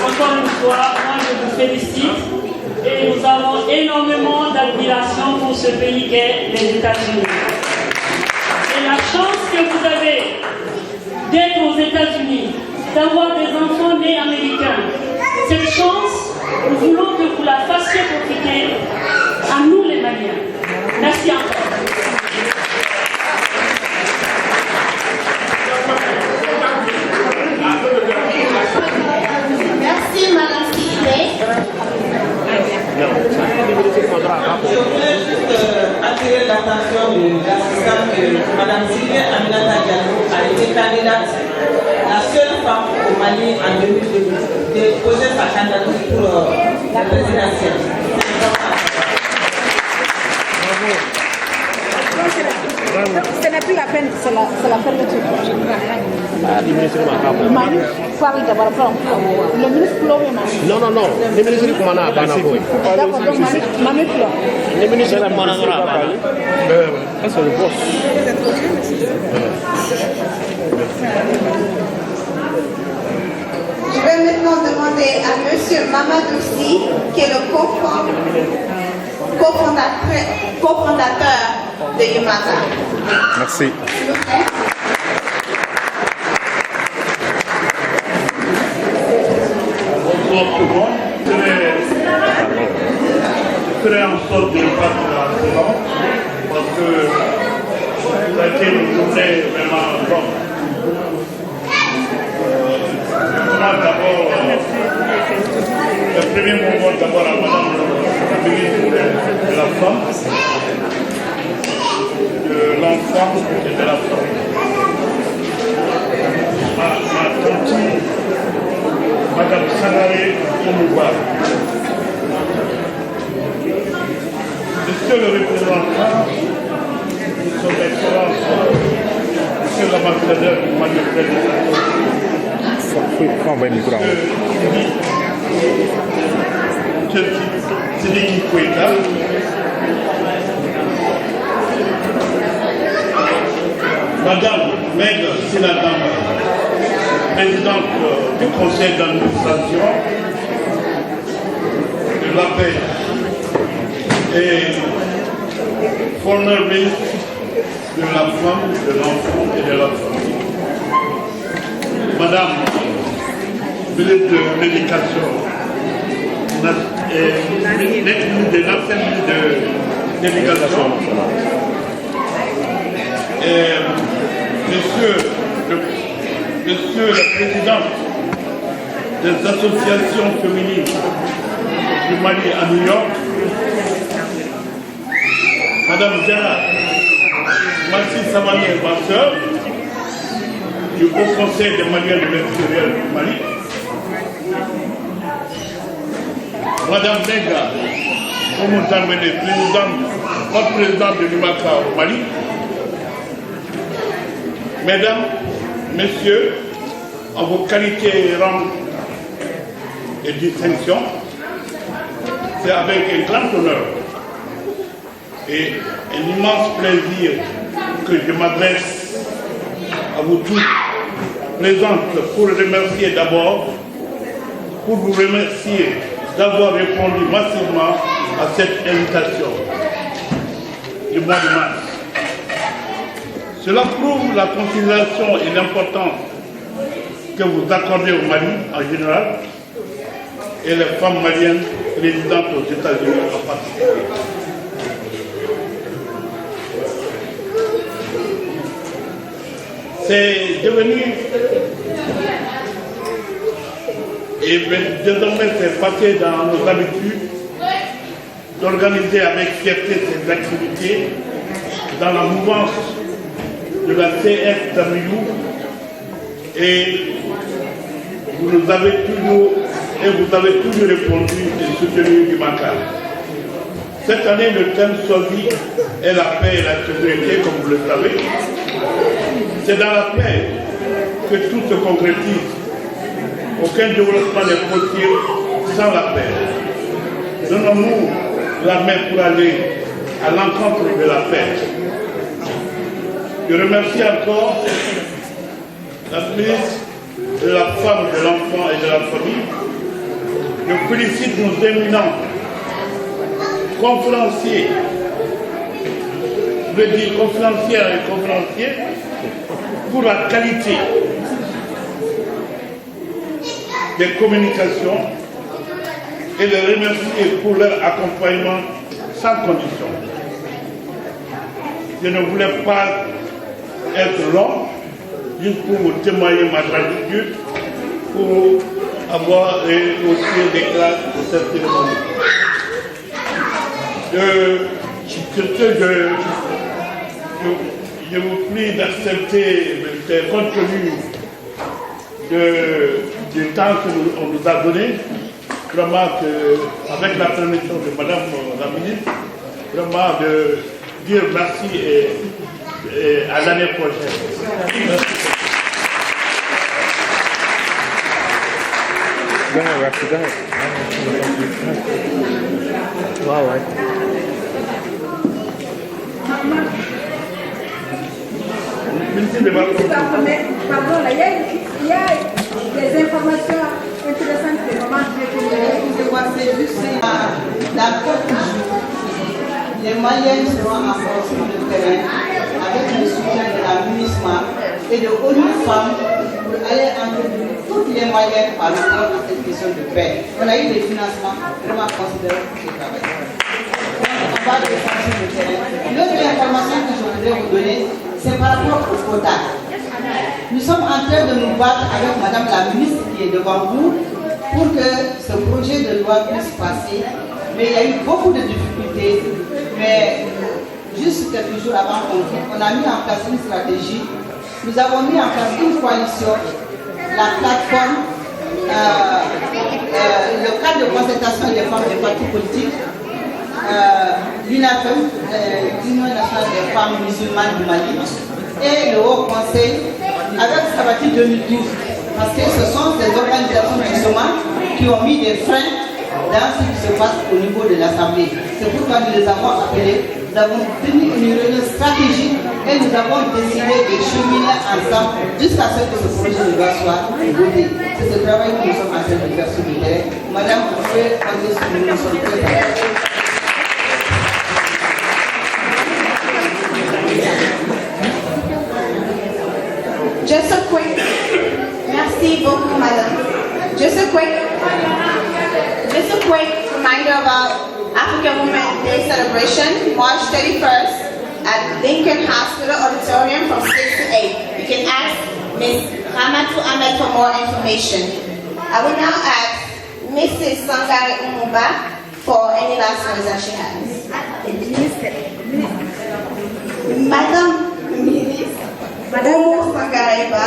moi je vous félicite et nous avons énormément d'admiration pour ce pays qu'est les États-Unis. Et la chance que vous avez d'être aux États-Unis, d'avoir des enfants nés américains, cette chance, nous voulons que vous la fassiez profiter à nous les Maliens. Merci encore. Merci, Madame Sidney. Je voulais juste attirer l'attention de l'assistante que Madame Sylvie Aminata Diallo a été candidate, la seule femme au Mali en 2002, déposer sa candidature pour la présidentielle. Ce n'est plus la peine, c'est la fermeture. Le ministre Mali parle d'abord le ministre pleure. Non, le ministre comment on a parlé. D'accord, donc Mali pleure. Le ministre comment on a parlé. C'est le boss. Je vais maintenant demander à Monsieur Mamadou-Si, qui est le cofondateur de Yumaka. Merci. S'il vous plaît. Bonsoir tout le monde. Je ferai en sorte de ne pas trop long parce que ça a été une journée vraiment longue. D'abord, le premier moment d'abord à Madame la ministre de la Femme, de l'enfant et de la femme. Ma tante, Madame Sanare Omouba. Monsieur le représentant, son excellence, monsieur l'ambassadeur du Mali Sidiki Koïta, Madame Meg Sinadamba, présidente du conseil d'administration de la paix et former ministre de la femme, de l'enfant et de la famille. Madame ministre de l'éducation et de l'Assemblée de l'éducation. Monsieur le Président des associations féminines du Mali à New York, Madame Diana Massi Samané, ma soeur, du Haut Conseil des Maliens de l'extérieur du Mali, Madame Menga Oumou-Dambélé, présidente de l'UMACA au Mali, Mesdames, Messieurs, en vos qualités, rangs et distinctions, c'est avec un grand honneur et un immense plaisir que je m'adresse à vous tous présentes pour remercier d'abord, pour vous remercier d'avoir répondu massivement à cette invitation du mois de mars. Cela prouve la considération et l'importance que vous accordez au Mali en général et les femmes maliennes résidentes aux États-Unis en particulier. C'est devenu et désormais c'est passé dans nos habitudes d'organiser avec fierté ces activités dans la mouvance de la CSW et vous avez toujours répondu et soutenu l'UMACA. Cette année, le thème choisi est la paix et la sécurité, comme vous le savez. C'est dans la paix que tout se concrétise. Aucun développement n'est possible sans la paix. Donnons-nous la main pour aller à l'encontre de la paix. Je remercie encore la ministre de la Femme, de l'Enfant et de la Famille. Je félicite nos éminents conférenciers, je veux dire conférencières et conférenciers, pour la qualité des communications et les remercier pour leur accompagnement sans condition. Je ne voulais pas être long, juste pour vous témoigner ma gratitude, pour avoir aussi l'éclat de cette cérémonie. Je vous prie d'accepter, compte tenu du temps qu'on nous a donné, vraiment avec la permission de Madame la ministre, vraiment de dire merci et à l'année prochaine. Merci. Go ahead, Roxy, go ahead. Wow, right. Pardon, là, il y a des informations intéressantes que maman c'est juste d'accord toujours. Les Maliens seront en force sur le terrain avec le soutien de la MINUSMA et de ONU Femmes pour aller entretenir toutes les Maliennes par rapport à cette question de paix. On a eu des financements vraiment considérables pour ce travail. On va défendre sur le terrain. L'autre information que je voudrais vous donner, c'est par rapport au quota. Nous sommes en train de nous battre avec Madame la ministre qui est devant vous pour que ce projet de loi puisse passer. Mais il y a eu beaucoup de difficultés. Mais juste quelques jours avant qu'on a mis en place une stratégie. Nous avons mis en place une coalition, la plateforme, le cadre de concertation des femmes des partis politiques, l'UNAFEM, l'Union nationale des femmes musulmanes du Mali, et le Haut Conseil avec Sabati 2012. Parce que ce sont ces organisations justement qui ont mis des freins dans ce qui se passe au niveau de l'Assemblée. C'est pourquoi nous les avons appelés, nous avons tenu une réunion stratégique et nous avons décidé de cheminer ensemble jusqu'à ce que ce projet de loi soit voté. C'est ce travail que nous sommes en train de faire sur le terrain. Madame, vous pouvez prendre ce que nous sommes très. Just a quick, merci beaucoup, madame. Just a quick reminder about African Women's Day celebration, March 31st at Lincoln Hospital Auditorium from 6 to 8. You can ask Ms. Ramatu Ahmed for more information. I will now ask Mrs. Sangare Umumba for any last words that she has. Madam Minister, Madam Sangareba,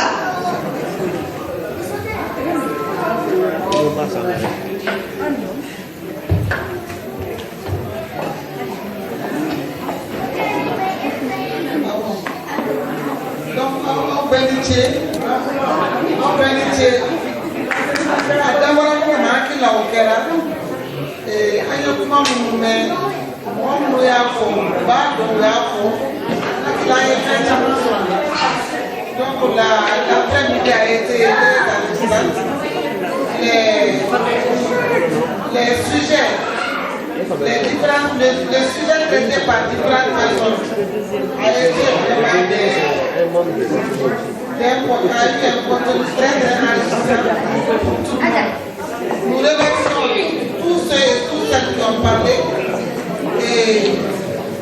Donc, on bénit d'abord on a qui l'a au cœur et ailleurs comment mais on nous a fait bas donc là donc l'après-midi a été les sujets les sujets traités par différentes personnes a été vraiment un contenu très enrichissant. Nous remercions tous ceux et toutes celles qui ont parlé et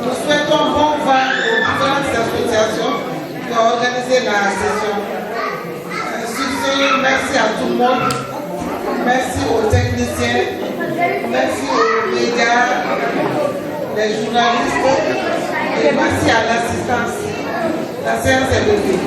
nous souhaitons bon vent aux différentes associations qui ont organisé la session. Sur ce, merci à tout le monde, merci aux techniciens, merci aux médias, les journalistes et merci à l'assistance. La séance est levée.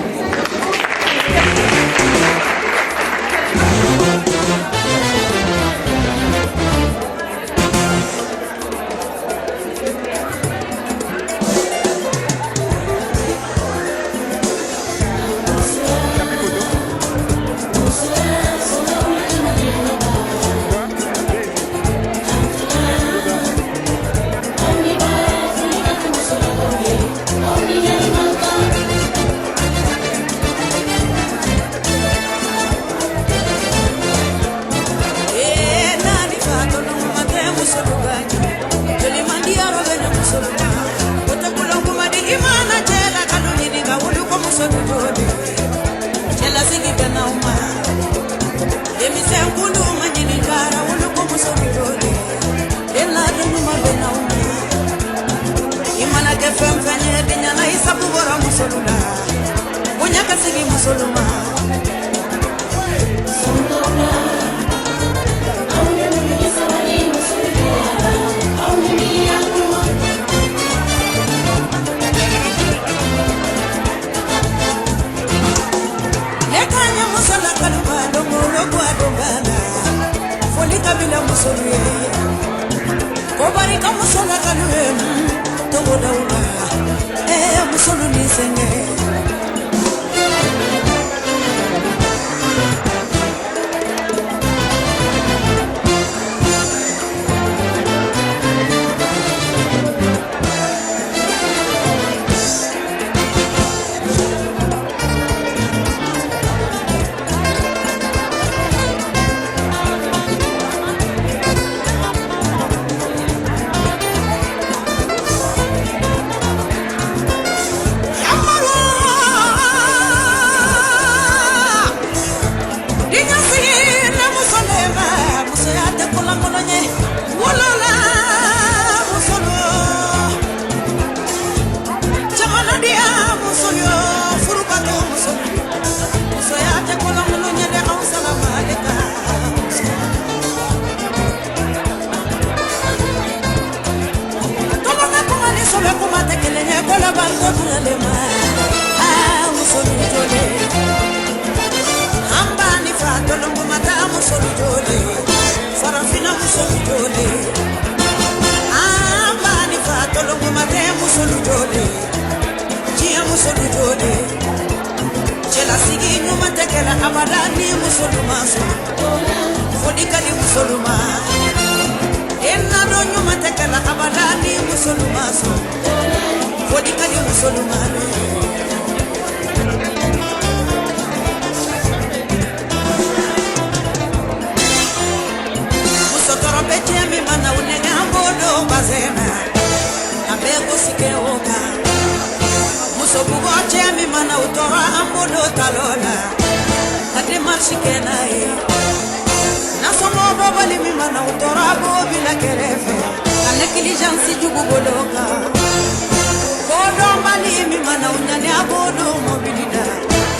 Bodo mobilida,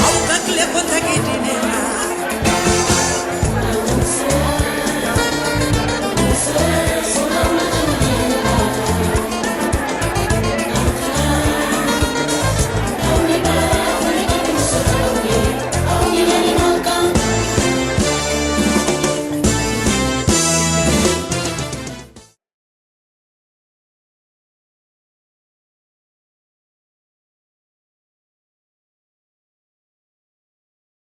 au kakle kontakiti